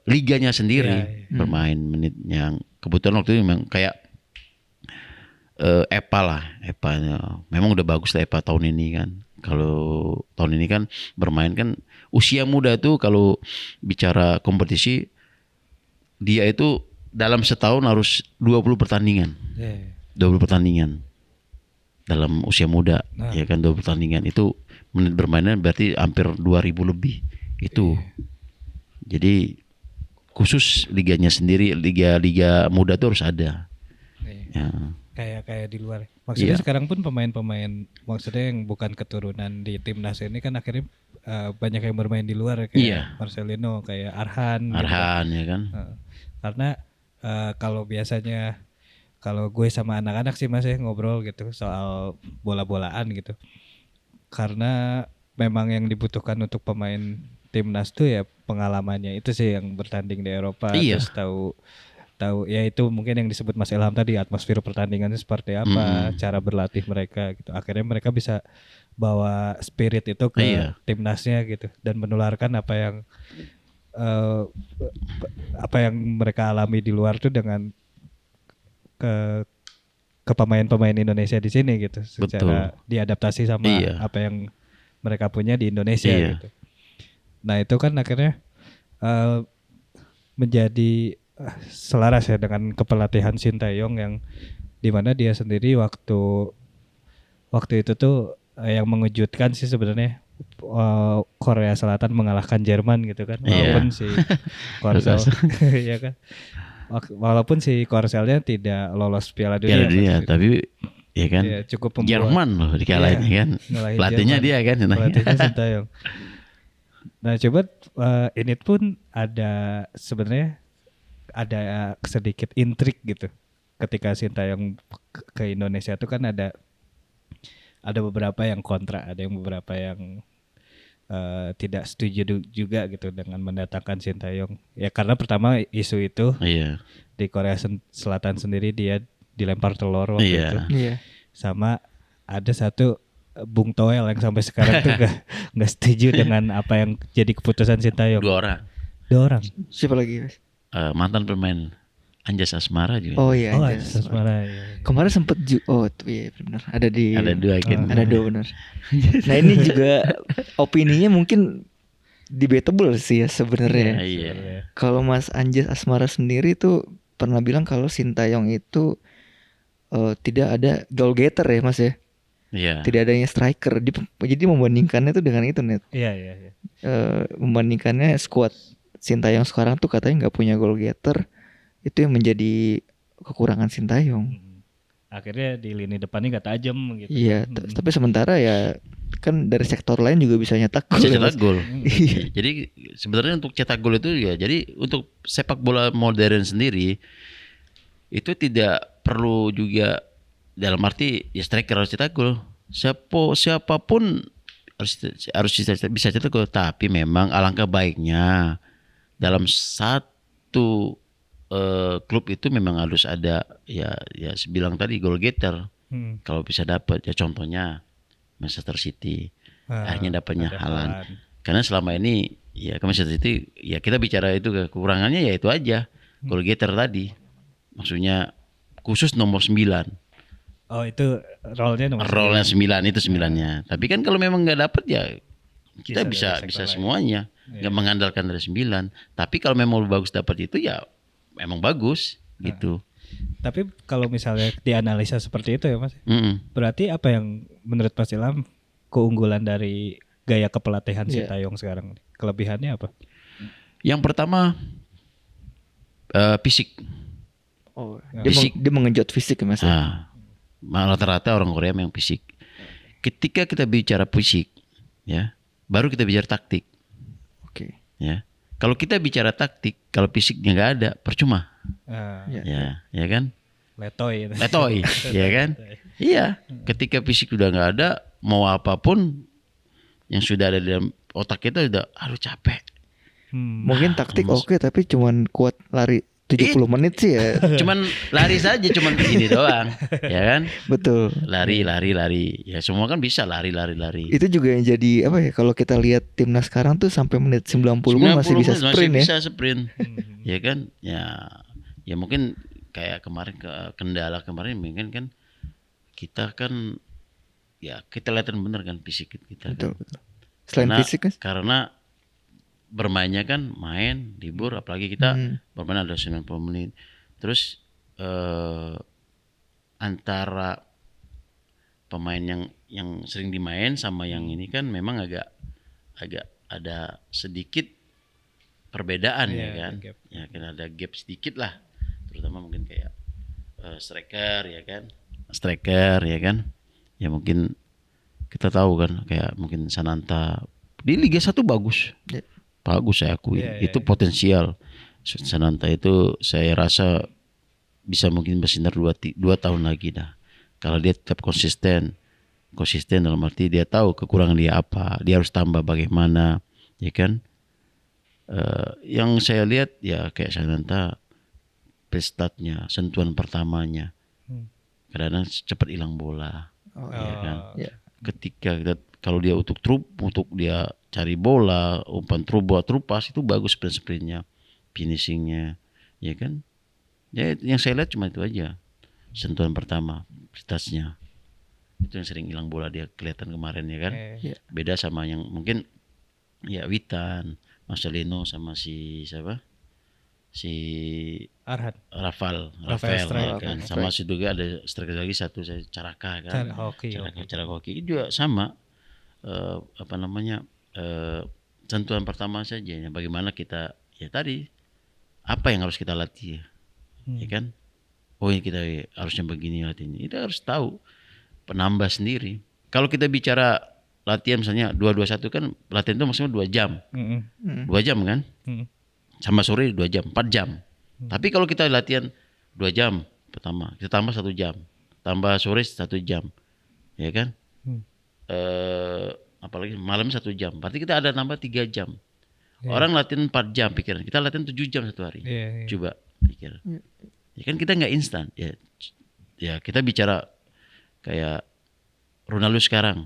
liganya sendiri bermain menit yang kebetulan waktu itu memang kayak EPA memang udah bagus lah EPA tahun ini kan. Kalau tahun ini kan bermain kan usia muda tuh kalau bicara kompetisi dia itu dalam setahun harus 20 pertandingan. 20 pertandingan dalam usia muda, ya kan, 20 pertandingan itu menit bermainnya berarti hampir 2000 lebih itu. Jadi khusus liganya sendiri, liga muda tuh harus ada. Ya. Kayak di luar. Maksudnya sekarang pun pemain-pemain maksudnya yang bukan keturunan di timnas ini kan akhirnya banyak yang bermain di luar kayak Marcelino, kayak Arhan gitu. Ya kan. Karena kalau biasanya kalau gue sama anak-anak sih Mas ya ngobrol gitu soal bola-bolaan gitu. Karena memang yang dibutuhkan untuk pemain timnas tuh ya pengalamannya itu sih, yang bertanding di Eropa, terus tahu tahu ya itu mungkin yang disebut Mas Ilham tadi, atmosfer pertandingannya seperti apa, cara berlatih mereka gitu. Akhirnya mereka bisa bawa spirit itu ke Iya. timnasnya gitu dan menularkan eh, apa yang mereka alami di luar tuh dengan ke pemain-pemain Indonesia di sini gitu, secara diadaptasi sama Iya. apa yang mereka punya di Indonesia Iya. gitu. Nah itu kan akhirnya menjadi selaras ya dengan kepelatihan Sintayong yang dimana dia sendiri waktu itu tuh yang mengejutkan sih sebenarnya, Korea Selatan mengalahkan Jerman gitu kan, walaupun si Korsel ya kan, walaupun si Korselnya tidak lolos Piala Dunia, tapi ya kan ya, cukup membuat Jerman loh dikalahin kan, ngalahin pelatihnya Jerman. dia kan, Pelatihnya Sintayong. Nah coba ini pun ada sebenarnya ada sedikit intrik gitu ketika Sintayong ke Indonesia tuh kan ada beberapa yang kontra, ada yang beberapa yang tidak setuju juga gitu dengan mendatangkan Sintayong. Ya karena pertama isu itu Iya. di Korea Selatan sendiri dia dilempar telur waktu Iya. itu. Iya. Sama ada satu Bung Toel yang sampai sekarang tuh nggak setuju dengan apa yang jadi keputusan Sintayong. Dua orang. Siapa lagi, Mas? mantan pemain Anjas Asmara juga. Oh iya. Oh, Anjas. Asmara. Ya. Kemarin sempet iya benar. Ada dua kan. Ada dua benar. Nah ini juga opininya mungkin debatable sih ya sebenarnya. Iya. Kalau Mas Anjas Asmara sendiri tuh pernah bilang kalau Sintayong itu tidak ada goal getter ya Mas ya. Iya. Tidak adanya striker. Jadi membandingkannya tuh dengan itu net. Iya. Membandingkannya squad Sintayong sekarang tuh katanya nggak punya goal getter. Itu yang menjadi kekurangan Sintayong. Akhirnya di lini depannya nggak tajam gitu. Iya, tapi sementara ya kan dari sektor lain juga bisa nyetak gol. Bisa cetak gol. Iya. Jadi sebenarnya untuk cetak gol itu ya, jadi untuk sepak bola modern sendiri itu tidak perlu juga dalam arti ya striker harus cetak gol. Siapapun harus bisa cetak gol, tapi memang alangkah baiknya dalam satu klub itu memang harus ada ya sebilang tadi goal getter. Kalau bisa dapat ya, contohnya Manchester City akhirnya dapatnya Haaland. Karena selama ini ya ke Manchester City ya kita bicara itu kekurangannya ya itu aja, goal getter tadi. Maksudnya khusus nomor 9. Oh itu role-nya nomor 9. Role-nya 9 itu 9-nya. Tapi kan kalau memang nggak dapat ya kita bisa semuanya. Nggak mengandalkan dari 9. Tapi kalau memang bagus dapat itu ya memang bagus gitu. Tapi kalau misalnya dianalisa seperti itu ya Mas, berarti apa yang menurut Mas Ilham keunggulan dari gaya kepelatihan Sintayong sekarang? Kelebihannya apa? Yang pertama fisik. Oh, fisik. Dia mengejut fisik ya Mas. Rata-rata orang Korea memang fisik. Ketika kita bicara fisik, ya, baru kita bicara taktik. Oke. Ya, kalau kita bicara taktik, kalau fisiknya nggak ada, percuma. Ya kan? Letoy, ya kan? Iya. Ketika fisik udah nggak ada, mau apapun yang sudah ada di dalam otak kita udah, aduh capek. Mungkin taktik oke, tapi cuman kuat lari 70 menit sih ya. Cuman lari saja, cuman ini doang, ya kan? Betul. Lari. Ya semua kan bisa lari. Itu juga yang jadi apa ya? Kalau kita lihat timnas sekarang tuh sampai menit 90 pun masih bisa sprint ya. Bisa sprint, ya kan? Ya mungkin kayak kemarin kendala kemarin mungkin kan kita kan ya kita lihatin bener kan fisik kita. Betul. Kan? Selain fisik kan? Karena bermainnya kan main libur, apalagi kita bermain ada 90 menit. Terus antara pemain yang sering dimain sama yang ini kan memang agak ada sedikit perbedaan ya kan. Gap. Ya kan ada gap sedikit lah. Terutama mungkin kayak striker ya kan. Ya mungkin kita tahu kan kayak mungkin Sananta di Liga 1 bagus. Bagus saya akui. Itu potensial. Sananta itu saya rasa bisa mungkin bersinar 2 tahun lagi dah. Kalau dia tetap konsisten dalam arti dia tahu kekurangan dia apa, dia harus tambah bagaimana, ya kan? Yang saya lihat ya kayak Sananta prestatnya, sentuhan pertamanya. Kadang-kadang cepat hilang bola. Oh, Ya kan? Iya. Ketika kalau dia untuk dia cari bola, umpan trupas itu bagus sprintnya, finishingnya, ya kan? Ya yang saya lihat cuma itu aja, sentuhan pertama, prestatnya. Itu yang sering hilang bola dia kelihatan kemarin ya kan. Iya. Beda sama yang mungkin ya Witan, Marcelino sama si siapa? Si Arhan. Rafael Striker. ya kan. Sama si juga ada striker lagi satu saya Caraka kan. Cara hoki itu juga sama sentuhan pertama saja ya. Bagaimana kita ya tadi apa yang harus kita latih ya kan. Oh ini kita harusnya begini latihannya. Itu harus tahu penambah sendiri. Kalau kita bicara latihan misalnya 2-2-1 kan latihan itu maksimal 2 jam. 2 jam kan? Sama sore 2 jam, 4 jam. Tapi kalau kita latihan 2 jam pertama, kita tambah 1 jam. Tambah sore 1 jam. Ya kan? Apalagi malam 1 jam. Berarti kita ada tambah 3 jam. Orang latihan 4 jam pikiran. Kita latihan 7 jam satu hari. Coba pikir. Ya kan kita nggak instan. Ya kita bicara kayak Ronaldo sekarang.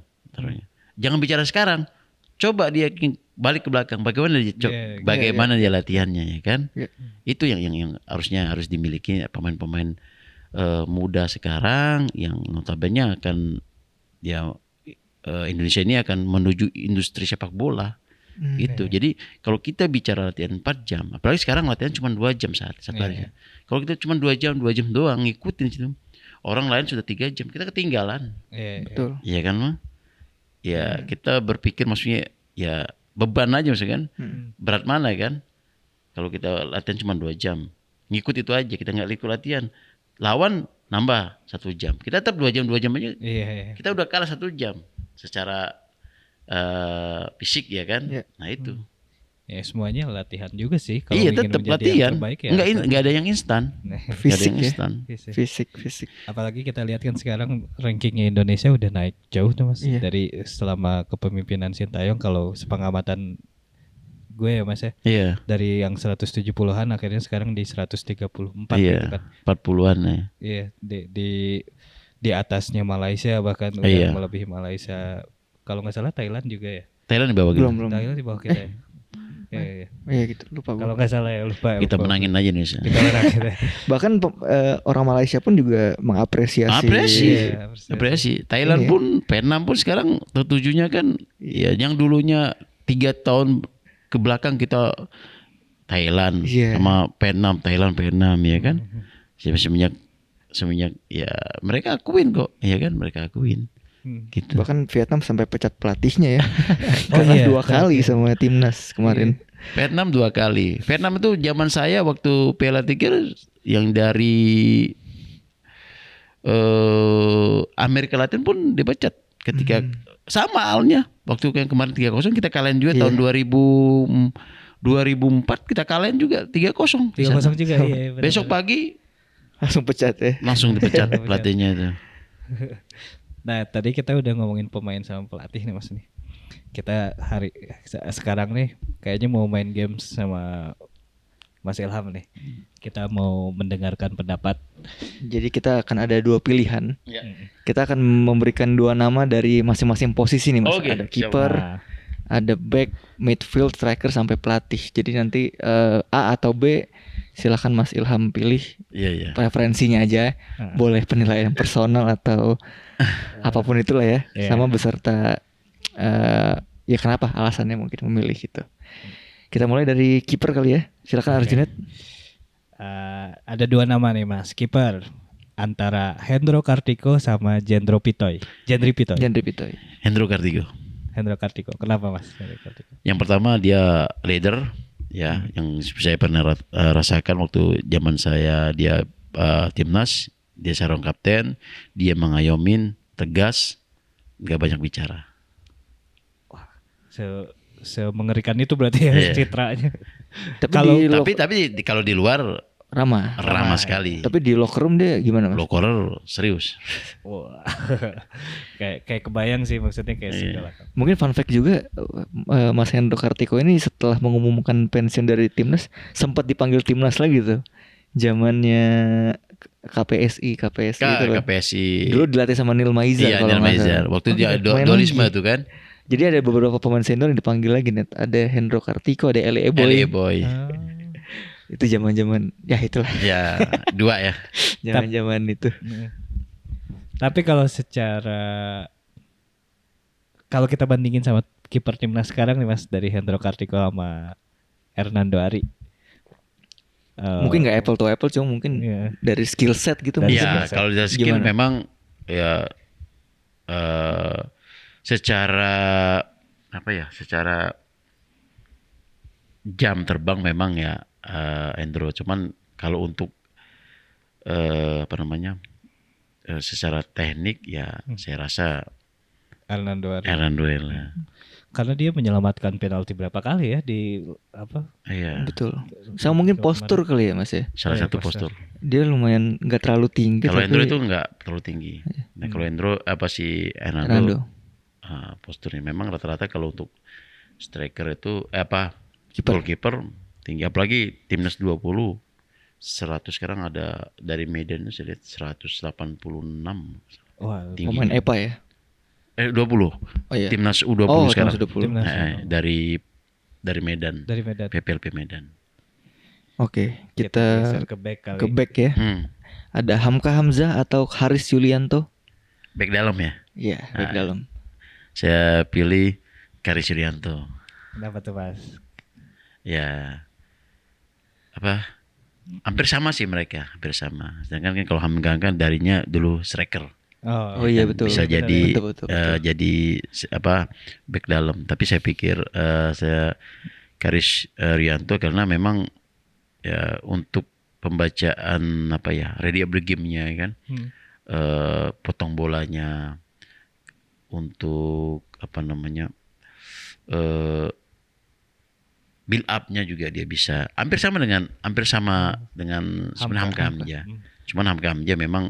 Jangan bicara sekarang. Coba dia balik ke belakang. Bagaimana dia latihannya ya kan? Itu yang harus dimiliki pemain-pemain muda sekarang yang notabene akan Indonesia ini akan menuju industri sepak bola. Gitu. Jadi kalau kita bicara latihan 4 jam, apalagi sekarang latihan cuma 2 jam satu hari. Kalau kita cuma 2 jam doang ngikutin situ. Orang lain sudah 3 jam, kita ketinggalan. Betul. Iya kan, Mang? Ya, kita berpikir maksudnya ya beban aja maksudnya kan. Berat mana kan? Kalau kita latihan cuma 2 jam. Ngikut itu aja, kita enggak ikut latihan. Lawan nambah 1 jam. Kita tetap 2 jam aja. Kita udah kalah 1 jam secara fisik ya kan. Nah, itu. Ya semuanya latihan juga sih kalau iya ingin tetap menjadi latihan. yang terbaik ya. Enggak ada yang instan. Fisik ya. Fisik. Fisik. Apalagi kita lihat kan sekarang rankingnya Indonesia udah naik jauh tuh Mas. Iya. Dari selama kepemimpinan Sintayong kalau sepengamatan gue ya Mas ya. Iya. Dari yang 170-an akhirnya sekarang di 134 Iya. gitu kan. 40-an ya. Iya, di atasnya Malaysia bahkan udah melebihi Malaysia. Kalau nggak salah Thailand juga ya. Thailand di bawah kita. Belum. Thailand di bawah kita ya. Iya gitu, lupa Kalau gua. nggak salah ya lupa. Kita menangin aja nih. Kita menangin. Bahkan orang Malaysia pun juga mengapresiasi. Apresiasi. Thailand Iya. pun, Vietnam pun sekarang tertujunya kan ya yang dulunya 3 tahun ke belakang kita Thailand sama Vietnam ya kan. Semenjak ya mereka akuin kok, ya kan mereka akuin. Gitu. Bahkan Vietnam sampai pecat pelatihnya ya. Karena 2 kali sama timnas kemarin. Vietnam 2 kali. Vietnam itu zaman saya waktu Piala Tiger yang dari Amerika Latin pun dipecat ketika sama halnya waktu yang kemarin 3-0 kita kalahin juga tahun 2004 kita kalahin juga 3-0 juga iya. Besok pagi langsung pecat ya. Langsung dipecat pelatihnya itu. Nah tadi kita udah ngomongin pemain sama pelatih nih Mas nih. Kita sekarang nih kayaknya mau main games sama Mas Ilham nih. Kita mau mendengarkan pendapat. Jadi kita akan ada 2 pilihan. Kita akan memberikan 2 nama dari masing-masing posisi nih Mas. Ada kiper, ada back, midfield, striker sampai pelatih. Jadi nanti A atau B silakan Mas Ilham pilih. Preferensinya aja. Boleh penilaian personal atau apapun itulah ya. Sama beserta ya kenapa alasannya mungkin memilih gitu. Kita mulai dari kiper kali ya. Silakan Arjunet. Ada 2 nama nih Mas kiper antara Hendro Kartiko sama Jendro Pitoy. Hendro Kartiko. Kenapa Mas? Yang pertama dia leader ya, yang saya pernah rasakan waktu zaman saya dia timnas, dia seorang kapten, dia mengayomin, tegas, nggak banyak bicara. Wah, mengerikan itu berarti ya citranya. Tapi kalau di luar ramah sekali. Tapi di locker room dia gimana Mas? Locker serius. Wah. kayak kebayang sih maksudnya kayak segala. Mungkin fun fact juga Mas Hendro Kartiko ini setelah mengumumkan pensiun dari timnas sempat dipanggil timnas lagi tuh. zamannya KPSI itu loh. KPSI. Dulu dilatih sama Neil Maizar Iya, kalau Neil nggak Maizar. salah. Waktu dia Main Dorisma lagi. tuh kan. Jadi ada beberapa pemain senior yang dipanggil lagi net. Ada Hendro Kartiko, ada LA Boy. LA Boy. Ah. Itu zaman-zaman ya itulah. Ya, 2 ya. Zaman-zaman itu. Tapi kalau kita bandingin sama kiper timnas sekarang nih Mas, dari Hendro Kartiko sama Hernando Ari. Mungkin nggak apple to apple, cuma mungkin Iya. dari skill set gitu. Dari mungkin. Ya, skill set. kalau dari skill Gimana? memang ya secara apa ya? Secara jam terbang memang ya Endro. Cuman kalau untuk apa namanya? Secara teknik ya saya rasa Hernando Ari. Hernando lah. Karena dia menyelamatkan penalti berapa kali ya di apa? Iya. Betul. Sama mungkin postur kali ya Mas ya. Salah Iya, satu postur. postur. Dia lumayan nggak terlalu tinggi. Kalau tapi Endro itu enggak terlalu tinggi. Nah, kalau Endro apa si Hernando. Hernando posturnya memang rata-rata kalau untuk striker itu Kiper. goalkeeper tinggi, apalagi timnas 20 100 sekarang ada dari Medan saya lihat 186 Wah, tinggi. Pemain EPA ya. 20 Oh iya. timnas U20 Oh, sekarang. timnas U20. Timnas. Dari Medan. dari Medan. PPLP Medan. Oke, Kita kita geser ke back kali. ke back ya. Ada Hamka Hamzah atau Haris Yulianto? Back dalam ya. Iya, back Ah. dalam. Saya pilih Karis Yulianto. Kenapa tuh Mas? Ya hampir sama sih mereka, hampir sama. Sedangkan kan kalau Hamka kan darinya dulu striker. Oh iya betul. Bisa Betul, jadi betul. jadi back dalam. Tapi saya pikir saya Karis Rianto karena memang ya untuk pembacaan ready of the game-nya kan, potong bolanya, untuk build up-nya juga dia bisa hampir sama dengan sebenarnya Hamka Hamzah. Cuman Hamka Hamzah memang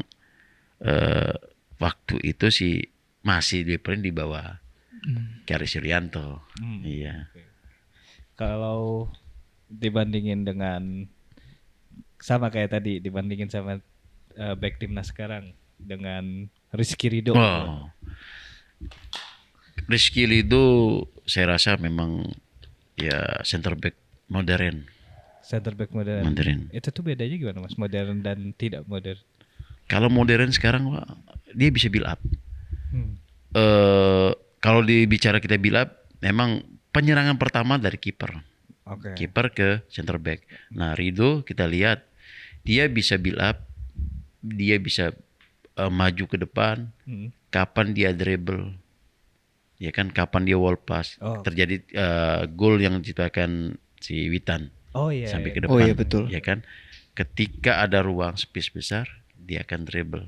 waktu itu sih masih di bawah Karis Yulianto. Iya. Kalau dibandingin dengan sama kayak tadi, dibandingin sama back timnas sekarang dengan Rizky Ridho. Oh. Rizky Ridho saya rasa memang ya center back modern. Center back modern. Itu tuh bedanya gimana Mas? Modern dan tidak modern. Kalau modern sekarang Pak, dia bisa build up. Kalau dibicara kita build up, memang penyerangan pertama dari kiper. Oke. Kiper ke center back. Nah, Ridho kita lihat dia bisa build up, dia bisa maju ke depan. Kapan dia dribble, ya kan? Kapan dia wall pass, terjadi gol yang diciptakan si Witan. Oh iya. Sampai ke iya. depan. Oh iya betul. Ya kan? Ketika ada ruang space besar, dia akan dribble.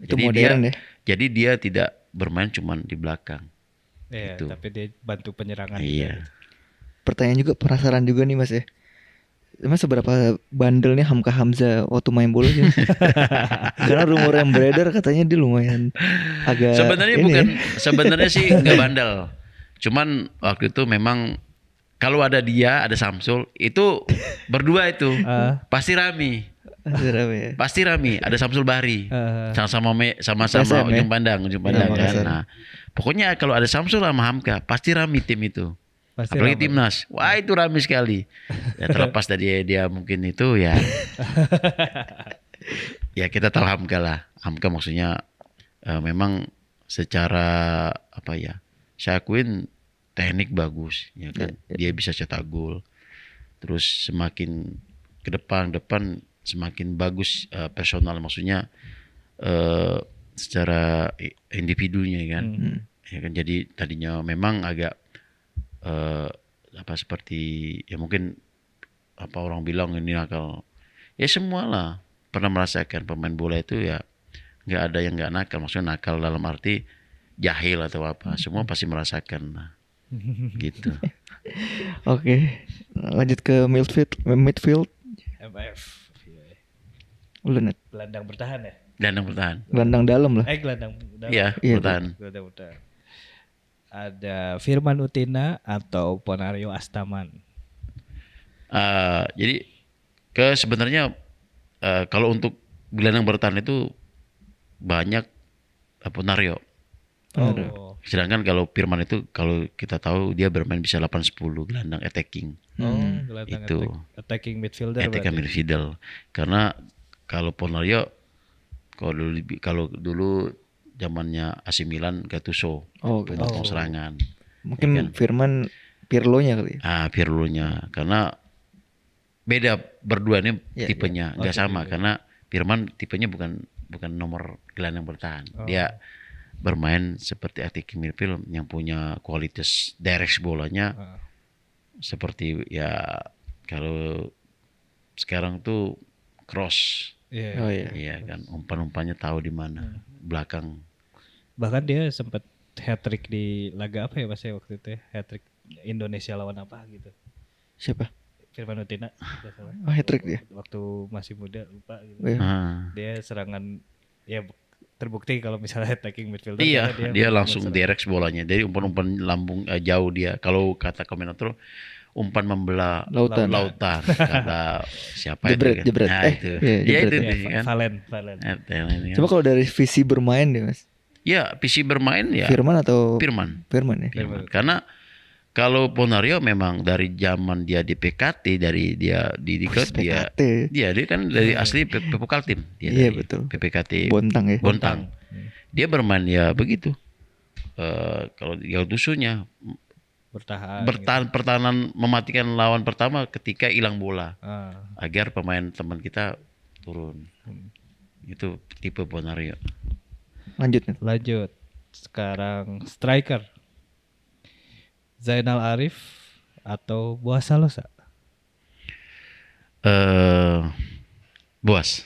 Itu modern ya. Jadi dia tidak bermain cuman di belakang. Iya, Gitu. tapi dia bantu penyerangan. Iya. juga. Pertanyaan juga, penasaran juga nih Mas ya. Mas seberapa bandelnya Hamka Hamzah waktu main bola sih? Karena rumor yang beredar katanya dia lumayan agak Sebenarnya ini bukan, ya. sebenarnya sih nggak bandel. Cuman waktu itu memang kalau ada dia, ada Samsul, itu berdua itu pasti rame. Ya. Pasti rame. Ada Samsul Bahri, sama-sama PSM, ujung ya? pandang Iya, kan. Makassar. Nah, pokoknya kalau ada Samsul sama Hamka, pasti rame tim itu. Pasti Apalagi ramai. timnas, wah itu rame sekali. Ya terlepas dari dia mungkin itu ya, ya kita tahu Hamka lah. Hamka maksudnya memang secara saya akuin teknik bagus, ya kan. Dia bisa cetak gol. Terus semakin ke depan semakin bagus personal, maksudnya secara individunya kan. Ya kan, jadi tadinya memang agak seperti ya mungkin orang bilang ini nakal. Ya semua lah pernah merasakan pemain bola itu ya, nggak ada yang nggak nakal. Maksudnya nakal dalam arti jahil atau apa, semua pasti merasakan lah. Gitu. Oke, lanjut ke midfield. MF. Udah net. Gelandang bertahan ya? Gelandang bertahan. Gelandang dalam lah. Gelandang dalam. Iya, Iya, bertahan. Gelandang bertahan. Ada Firman Utina atau Ponario Astaman. Jadi Sebenarnya kalau untuk gelandang bertahan itu banyak Ponario. Oh. Sedangkan kalau Firman itu kalau kita tahu dia bermain bisa 8-10 gelandang attacking. Gelandang Itu. attacking midfielder. Attacking berarti. midfielder. Karena kalau Ponario kalau dulu zamannya AC Milan Gattuso Oh, pemotong serangan. mungkin Ya kan? Firman Pirlo-nya kali ya. Pirlo-nya karena beda berdua ini Iya, tipenya iya. nggak Oh, sama tipenya. karena Firman tipenya bukan nomor gelandang bertahan. Oh. Dia bermain seperti attacking midfield yang punya kualitas direct bolanya Ah. seperti ya kalau sekarang tuh cross. Iya. Oh iya. Iya kan, umpan-umpannya tahu di mana belakang. Bahkan dia sempat hat trick di laga apa ya Mas ya waktu itu ya? Hat trick Indonesia lawan apa gitu. Siapa? Firman Utina nggak salah. Oh, hat trick dia. Waktu masih muda lupa gitu. Oh, iya. Dia serangan ya terbukti kalau misalnya attacking midfielder Iya, karena dia membangun langsung serangan. direct bolanya. Jadi umpan-umpan lambung jauh dia. Kalau kata komentator umpan membelah Lautan. kata siapa Jebret, itu kan? jebret. Nah, itu. Iya, Iya jebret itu Iya, dia, kan. Valen. Ini kan. Coba kalau dari visi bermain deh Mas. Ya, PC bermain ya Firman atau Firman. Firman ya? Firman. Karena kalau Ponario memang dari zaman dia di PKT, dari dia di klub dia PKT. dia kan dari asli Pepokal tim. Dia Iya, dari betul. PPKT Bontang ya. Bontang. Dia bermain ya begitu. Kalau Gattuso-nya Bertahan. pertahanan mematikan lawan pertama ketika hilang bola Gitu. Ah. agar pemain teman kita turun. Itu tipe Ponario. Lanjut nih. Lanjut. Sekarang striker. Zainal Arif atau Boas Salosa? Boas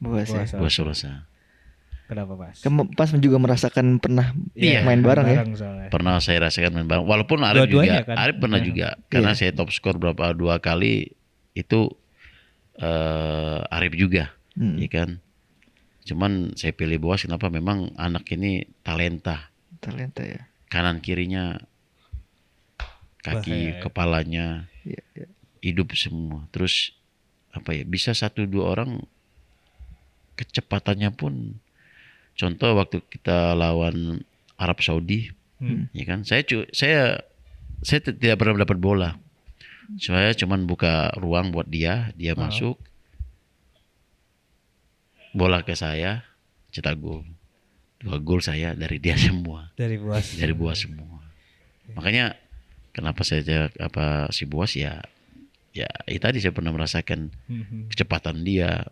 Boas ya. Boas Solosa. Kenapa Mas? Pas juga merasakan pernah Iya, main bareng ya. soalnya. Pernah saya rasakan main bareng. Walaupun Arif Dua-duanya juga, kan? Arif pernah Iya. juga. Karena Iya. saya top skor dua kali itu Arif juga, Hmm. ya kan. Cuman saya pilih Boas kenapa? Memang anak ini talenta. Talenta ya. Kanan kirinya, kaki, Bahaya. kepalanya Iya, iya. hidup semua. Terus apa ya? Bisa 1-2 orang kecepatannya pun. Contoh waktu kita lawan Arab Saudi, ya kan? Saya tidak pernah dapat bola. Saya cuman buka ruang buat dia masuk. Bola ke saya, cetak gol. 2 gol saya dari dia semua, Dari Boas. dari Boas semua. Makanya kenapa si Boas ya tadi saya pernah merasakan kecepatan dia.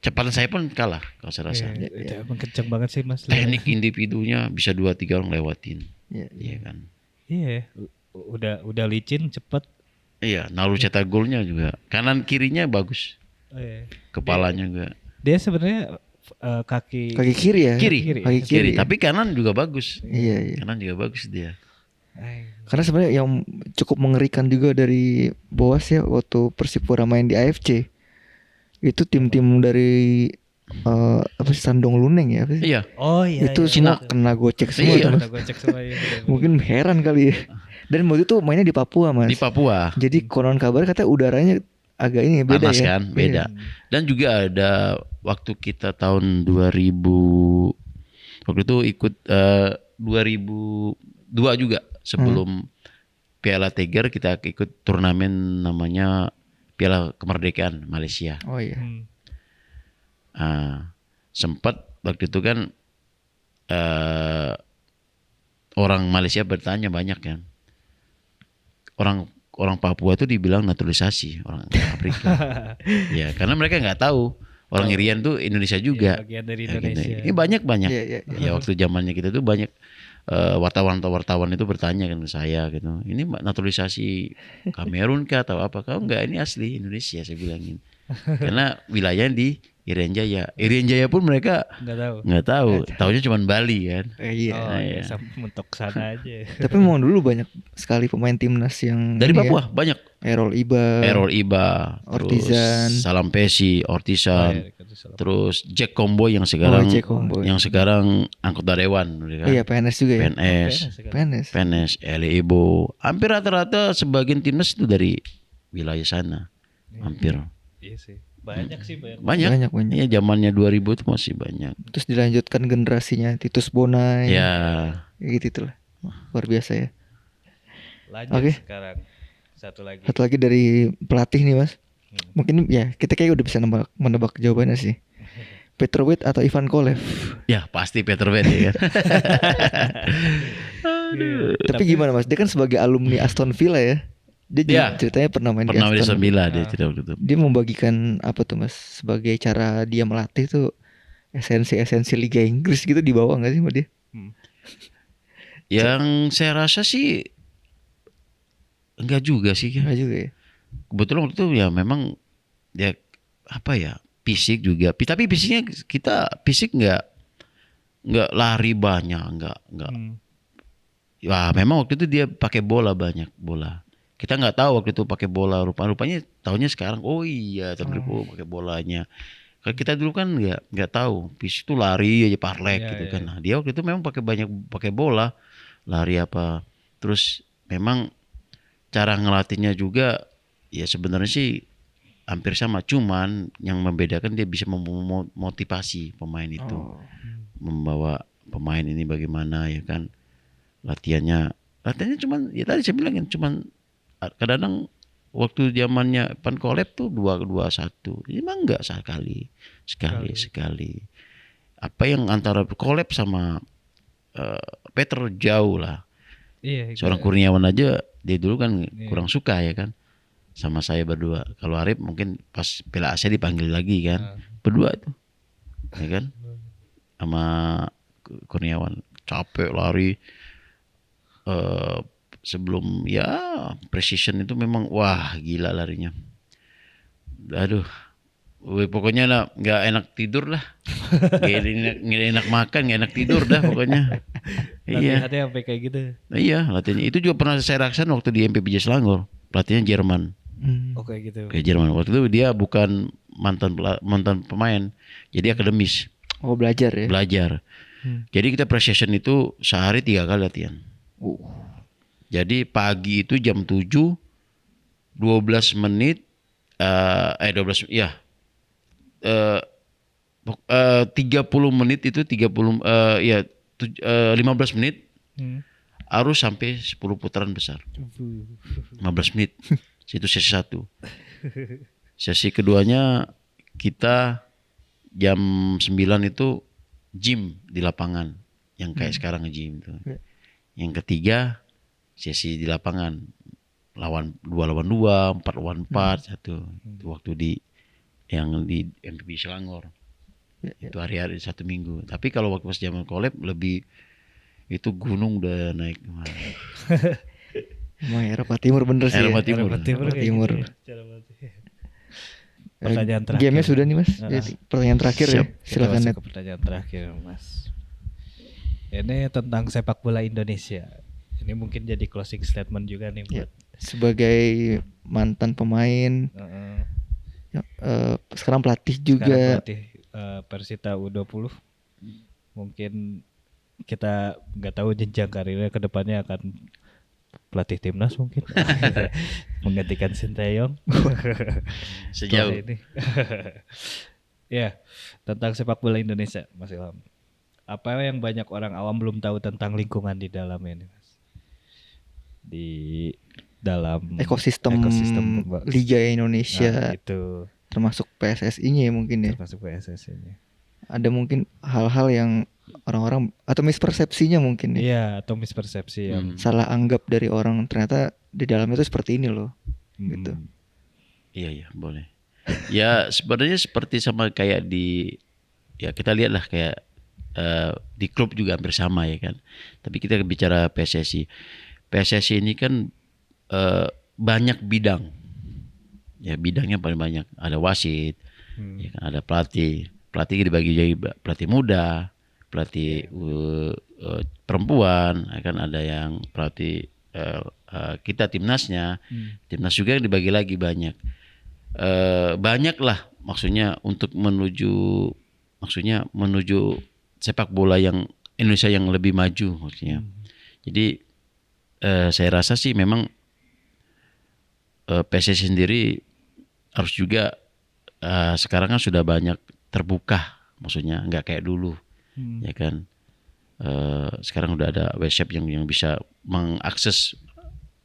Kecepatan saya pun kalah kalau saya rasa. Iya, itu emang kenceng banget sih Mas. Teknik individunya bisa 2-3 orang lewatin. Iya, iya. Iya kan. Iya, udah licin cepet. Iya, Nalu cetak golnya juga. Kanan kirinya bagus. Iya. Kepalanya juga. Dia sebenarnya kaki Kaki kiri ya. Kiri. Kaki kiri. Tapi kanan juga bagus. Iya, iya. Kanan juga bagus dia. Karena sebenarnya yang cukup mengerikan juga dari Boas ya waktu Persipura main di AFC. Itu tim-tim dari apa sih Sandong Luneng ya apa sih? Iya. Oh iya. Itu iya. semua kena gocek semua Iya. tuh, Mas. Kena gocek semua ya. Mungkin heran kali ya. Dan waktu itu mainnya di Papua Mas. Di Papua. Jadi konon kabar katanya udaranya agak ini beda Panas ya. kan, beda. Dan juga ada waktu kita tahun 2000 waktu itu ikut 2002 juga sebelum Piala Tiger kita ikut turnamen namanya Piala Kemerdekaan Malaysia. Oh iya. Sempat waktu itu kan orang Malaysia bertanya banyak kan. Orang Papua itu dibilang naturalisasi orang Afrika. Ya, karena mereka nggak tahu orang Irian tuh Indonesia juga. Bagian dari Ya, gitu. Indonesia. Ini banyak. Iya, iya, iya. Ya waktu zamannya kita tuh banyak wartawan itu bertanya kan ke saya gitu. Ini naturalisasi Kamerun kah atau apa? Kau enggak, ini asli Indonesia saya bilangin. Karena wilayahnya di Irian Jaya. Irian Jaya pun mereka Nggak tahu. Taunya cuma Bali kan. Iya. Oh iya, iya. mentok sana aja. Tapi memang dulu banyak sekali pemain timnas yang Dari ini Papua ya, banyak. Errol Iba, Iba, Ortizan. terus Salam Pesi, Oh, Ortizan, iya, salah. terus Jack Comboy yang sekarang Jack Comboy. anggota dewan, kan? Iya PNS juga ya. PNS, PNS. Eli Ibo. Hampir rata-rata sebagian timnas itu dari wilayah sana. hampir. Iya sih. Banyak sih banyak. Banyak. Banyak. Iya, zamannya 2000 itu masih banyak. Terus dilanjutkan generasinya Titus Bonai. Ya, Gitu itulah. Luar biasa ya. Lanjut Oke. sekarang. Satu lagi. Satu lagi dari pelatih nih Mas. Hmm. Mungkin ya kita kayak udah bisa menebak jawabannya sih. Petrovic atau Ivan Kolev. ya pasti Petrovic ya kan. Iya. Tapi gimana Mas? Dia kan sebagai alumni Aston Villa ya. Dia juga Iya. ceritanya pernah main Pernah di di Aston. Villa dia cerita waktu itu. Dia membagikan apa tuh Mas? Sebagai cara dia melatih tuh esensi-esensi Liga Inggris gitu dibawa nggak sih sama dia? Yang saya rasa sih enggak juga sih. Enggak juga ya. Kebetulan waktu itu ya memang dia apa ya, fisik juga. Tapi fisiknya kita fisik nggak lari banyak, nggak. Ya memang waktu itu dia pakai bola banyak bola. Kita nggak tahu waktu itu pakai bola, rupanya tahunya sekarang. Oh iya, terus pakai bolanya. Kalau kita dulu kan nggak tahu, fisik itu lari aja parlek Iya, gitu iya. kan. Nah, dia waktu itu memang pakai bola, lari apa. Terus memang cara ngelatihnya juga ya sebenarnya sih hampir sama, cuman yang membedakan dia bisa memotivasi pemain itu, membawa pemain ini bagaimana ya kan. Latihannya cuman ya tadi saya bilang kan, cuman kadang-kadang waktu zamannya Van Kolep tuh 2-2-1. Emang enggak sekali. Apa yang antara Kolep sama Peter jauh lah. Iya. Seorang Kurniawan aja dia dulu kan Iya. kurang suka ya kan sama saya berdua. Kalau Arif mungkin pas Piala Asia dipanggil lagi kan. Berdua tuh. Ya kan? Sama Kurniawan capek lari. Sebelum ya precision itu memang wah gila larinya. Aduh, pokoknya nggak enak tidur lah, nggak enak makan, nggak enak tidur dah pokoknya. Iya, Latihannya sampai kayak gitu. iya latihannya itu juga pernah saya rasakan waktu di MPBJ Selangor, pelatihnya Jerman. Oh kayak gitu. Kayak Jerman waktu itu dia bukan mantan pemain, jadi akademis, Oh belajar ya. belajar. Jadi kita pre-session itu sehari 3 kali latihan. Jadi pagi itu jam 7 12 menit 12 ya 30 menit itu 30 ya 15 menit harus sampai 10 putaran besar. 15 menit. Itu sesi 1. Sesi keduanya kita jam 9 itu gym di lapangan yang kayak sekarang nge-gym tuh. Yang ketiga sesi di lapangan 2 lawan 2, 4 lawan 4 satu. Itu waktu di MPB Selangor. Itu hari-hari 1 minggu. Tapi kalau waktu pas zaman Kolep lebih itu gunung udah naik. Emang Eropa Timur bener sih. Eropa ya? Timur. Eropa Timur. Pertanyaan terakhir. Gamenya sudah nih Mas. Jadi, pertanyaan terakhir ya. Siap. Silakan Kita Net. masuk ke pertanyaan terakhir Mas. Ini tentang sepak bola Indonesia. Ini mungkin jadi closing statement juga nih Ya. buat Sebagai mantan pemain, sekarang pelatih juga. sekarang pelatih Persita U20. Mungkin kita nggak tahu jenjang karirnya ke depannya akan pelatih timnas mungkin menggantikan Sinteyong. Sejauh ini. Ya, tentang sepak bola Indonesia Mas Ilham. Apa yang banyak orang awam belum tahu tentang lingkungan di dalam ini Mas? Di dalam ekosistem Mas. Liga Indonesia, Nah, itu termasuk PSSI-nya ya mungkin ya. termasuk PSSI ini. Ada mungkin hal-hal yang orang-orang atau mispersepsinya mungkin ya. Iya, atau mispersepsi yang Salah anggap dari orang, ternyata di dalamnya itu seperti ini loh. Gitu. Iya boleh. Ya sebenarnya seperti sama kayak ya kita lihat lah kayak di klub juga hampir sama ya kan. Tapi kita bicara PSSI. PSSI ini kan banyak bidang. Ya bidangnya paling banyak. Ada wasit, ya kan, ada pelatih. Pelatih dibagi jadi pelatih muda, pelatih perempuan, ya kan, ada yang pelatih kita timnasnya. Timnas juga dibagi lagi banyak. Banyak lah maksudnya untuk menuju sepak bola yang Indonesia yang lebih maju maksudnya. Jadi saya rasa sih memang PSSI sendiri harus juga sekarang kan sudah banyak terbuka, maksudnya nggak kayak dulu, ya kan. Sekarang udah ada website yang bisa mengakses,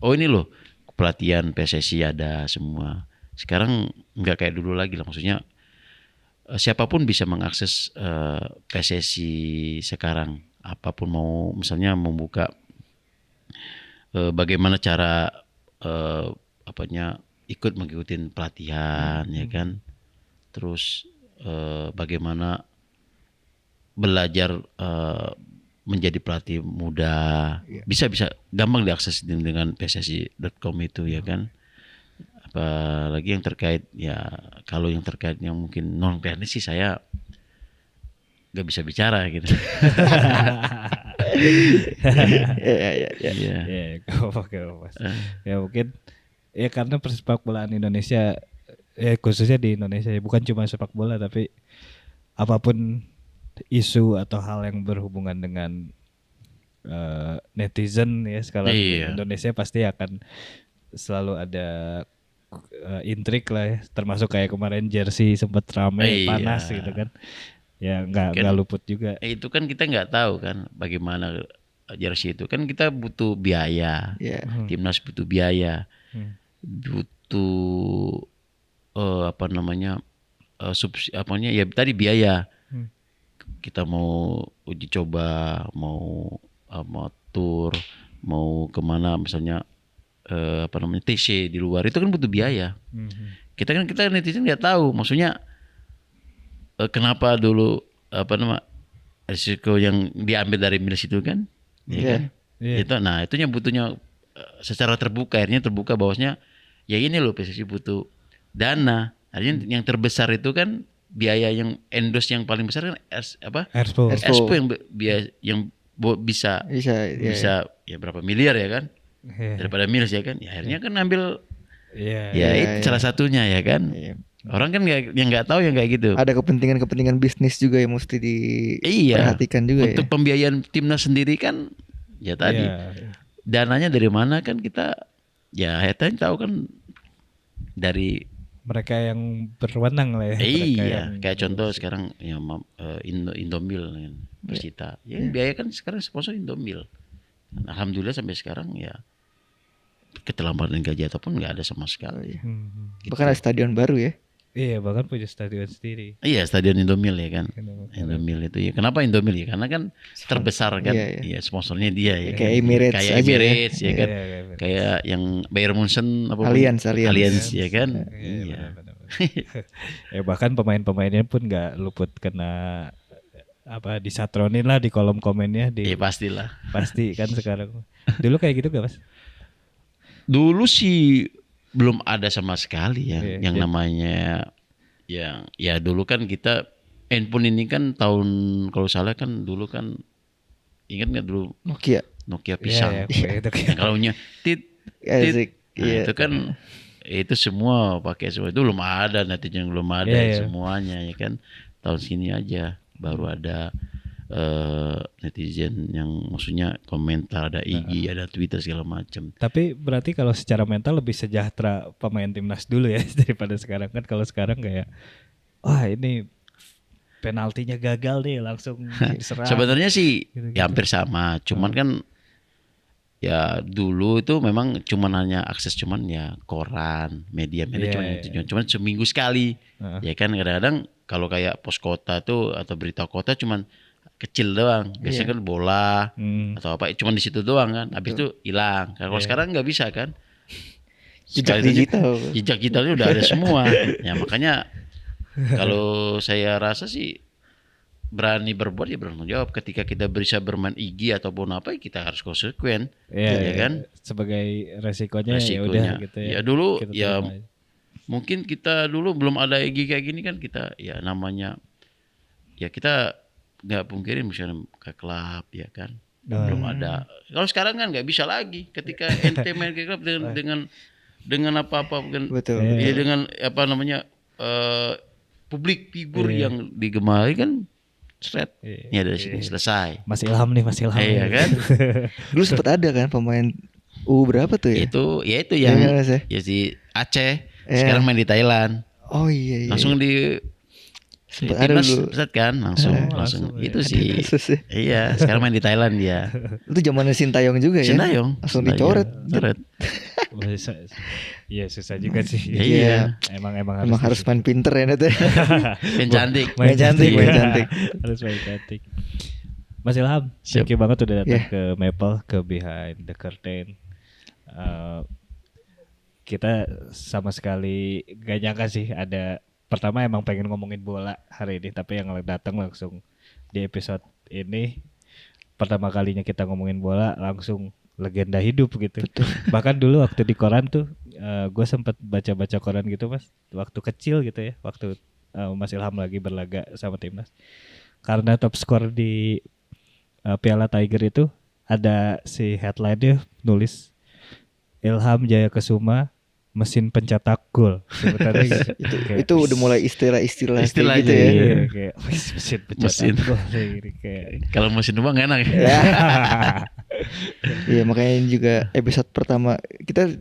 oh ini loh pelatihan PSSI ada semua. Sekarang nggak kayak dulu lagi lah, maksudnya siapapun bisa mengakses PSSI sekarang. Apapun mau, misalnya membuka bagaimana cara ikut mengikuti pelatihan, ya kan. Terus bagaimana belajar menjadi pelatih muda, bisa gampang diakses dengan pssi.com itu, ya kan. Apalagi yang terkait, ya kalau yang terkait yang mungkin non teknis sih saya nggak bisa bicara gitu. Ya mungkin ya karena persepak bolaan Indonesia, ya khususnya di Indonesia, bukan cuma sepak bola tapi apapun isu atau hal yang berhubungan dengan netizen ya sekarang di Indonesia pasti akan selalu ada intrik lah ya, termasuk kayak kemarin jersey sempat ramai panas gitu kan. Ya nggak luput juga. Itu kan kita nggak tahu kan bagaimana jersey itu, kan kita butuh biaya, timnas butuh biaya, butuh ya tadi biaya. Kita mau uji coba, mau tur, mau kemana misalnya TC di luar, itu kan butuh biaya. Kita netizen nggak tahu, maksudnya kenapa dulu risiko yang diambil dari Miles itu kan, kan? Itu, nah itunya butuhnya secara terbuka, akhirnya terbuka bahwasanya ya ini loh PSSI butuh dana. Artinya yang terbesar itu kan biaya yang endorse yang paling besar kan Expo yang bisa ya berapa miliar ya kan, daripada Miles ya kan. Ya akhirnya kan ambil itu salah satunya ya kan. Orang kan nggak tahu yang kayak gitu. Ada kepentingan bisnis juga yang mesti diperhatikan juga. Untuk pembiayaan timnas sendiri kan ya tadi dananya dari mana kan kita ya tahu kan dari mereka yang berwenang lah ya. Kayak contoh sekarang ya Indomil kan, Persita. Ya biaya kan sekarang sponsor Indomil. Alhamdulillah sampai sekarang ya keterlambatan gaji ataupun nggak ada sama sekali. Gitu. Bahkan ada stadion baru ya. Iya, bahkan punya stadion sendiri. Iya, stadion Indomil ya kan. Indomil itu ya. Kenapa Indomil ya? Karena kan terbesar kan. Iya, sponsornya dia ya. Kayak Emirates ya kan. Kayak yang Bayern Munchen Allianz ya kan. Iya. Ya bahkan pemain-pemainnya pun nggak luput kena disatronin lah di kolom komennya di. Iya, pastilah. Pasti kan sekarang. Dulu kayak gitu gak, Mas? Dulu sih belum ada sama sekali yang namanya ya dulu kan kita handphone ini kan tahun kalau salah kan dulu kan ingat nggak dulu Nokia pisang. Kalau punya itu kan itu semua pakai semua, itu belum ada, netizen belum ada semuanya ya kan. Tahun sini aja baru ada netizen yang maksudnya komentar, ada IG, ada Twitter segala macam. Tapi berarti kalau secara mental lebih sejahtera pemain timnas dulu ya daripada sekarang kan. Kalau sekarang kayak wah ini penaltinya gagal nih langsung diserang. Sebenarnya sih ya hampir sama, cuman kan ya dulu itu memang cuman hanya akses cuman ya koran, media cuman seminggu sekali. Ya kan kadang-kadang kalau kayak pos kota tuh atau berita kota cuman kecil doang, biasanya kan bola atau apa, cuma di situ doang kan, habis itu hilang. Kalau sekarang nggak bisa kan, jejak digitalnya udah ada semua. Ya makanya kalau saya rasa sih berani berbuat ya bertanggung jawab. Ketika kita bisa bermain IG ataupun apa, ya kita harus konsekuen, ya kan. Sebagai resikonya ya udah gitu ya. Ya dulu ya mungkin kita dulu belum ada IG kayak gini kan, kita ya namanya ya kita nggak pungkirin misalnya ke klub ya kan, belum ada. Kalau sekarang kan nggak bisa lagi, ketika ente main ke klub dengan apa-apa kan, ya dengan apa namanya publik figur yang digemari kan, ini dari sini selesai. Mas Ilham nih, Mas Ilham. Iya kan. Dulu sempat ada kan pemain berapa tuh ya? Itu yang ya si Aceh Sekarang main di Thailand. Oh iya. Langsung di Sempet ada timnas dulu. pusat kan, langsung itu sih. Kasus ya. Iya, sekarang main di Thailand dia. Itu zamannya Sintayong juga ya. Sintayong. Langsung dicoret. Coret. Iya susah juga sih. Iya. Emang harus main pinter ya Net ya. Main cantik. Main cantik, main cantik. Harus main cantik. Mas Ilham, Siap. thank you banget udah datang Yeah. ke Maple, ke Behind the Curtain. Kita sama sekali gak nyangka sih ada, pertama emang pengen ngomongin bola hari ini, tapi yang datang langsung di episode ini pertama kalinya kita ngomongin bola langsung legenda hidup gitu. Bahkan dulu waktu di koran tuh gue sempat baca-baca koran gitu Mas, waktu kecil gitu ya, waktu Mas Ilham lagi berlaga sama timnas. Karena top skor di Piala Tiger itu ada si headline-nya nulis Ilham Jaya Kesuma mesin pencetak gol. Sebenarnya gitu. Itu udah mulai istilah-istilah kayak Istilahnya, gitu ya. Iya, kayak mesin pencetak gol kayak Kalau mesin doang enak ya. Iya makanya juga episode pertama kita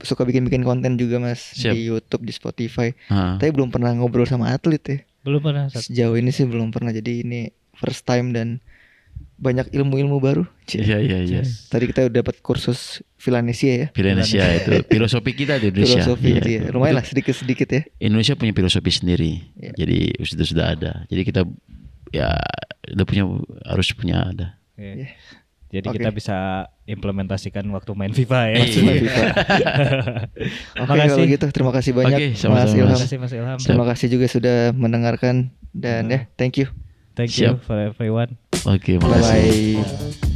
suka bikin konten juga Mas. Siap. Di YouTube, di Spotify. Ah. Tapi belum pernah ngobrol sama atlet ya. belum pernah. Sejauh ini sih belum pernah. Jadi ini first time dan banyak ilmu-ilmu baru. Iya. Tadi kita udah dapat kursus Villanesia ya. Indonesia itu filosofi kita di Indonesia. Filosofi Iya. itu ya. Lumayan lah sedikit-sedikit ya. Indonesia punya filosofi sendiri. Iya. Jadi itu sudah ada. Jadi kita ya harus punya ada. Iya. Iya. Jadi Oke. kita bisa implementasikan waktu main FIFA ya. Iya. Sama FIFA. Oke Makasih. kalau gitu terima kasih banyak Oke, Mas sama-sama, Ilham. Terima kasih Mas Ilham. Terima kasih juga sudah mendengarkan dan ya thank you. Thank you Siap. for everyone. Oke, Bye makasih. bye.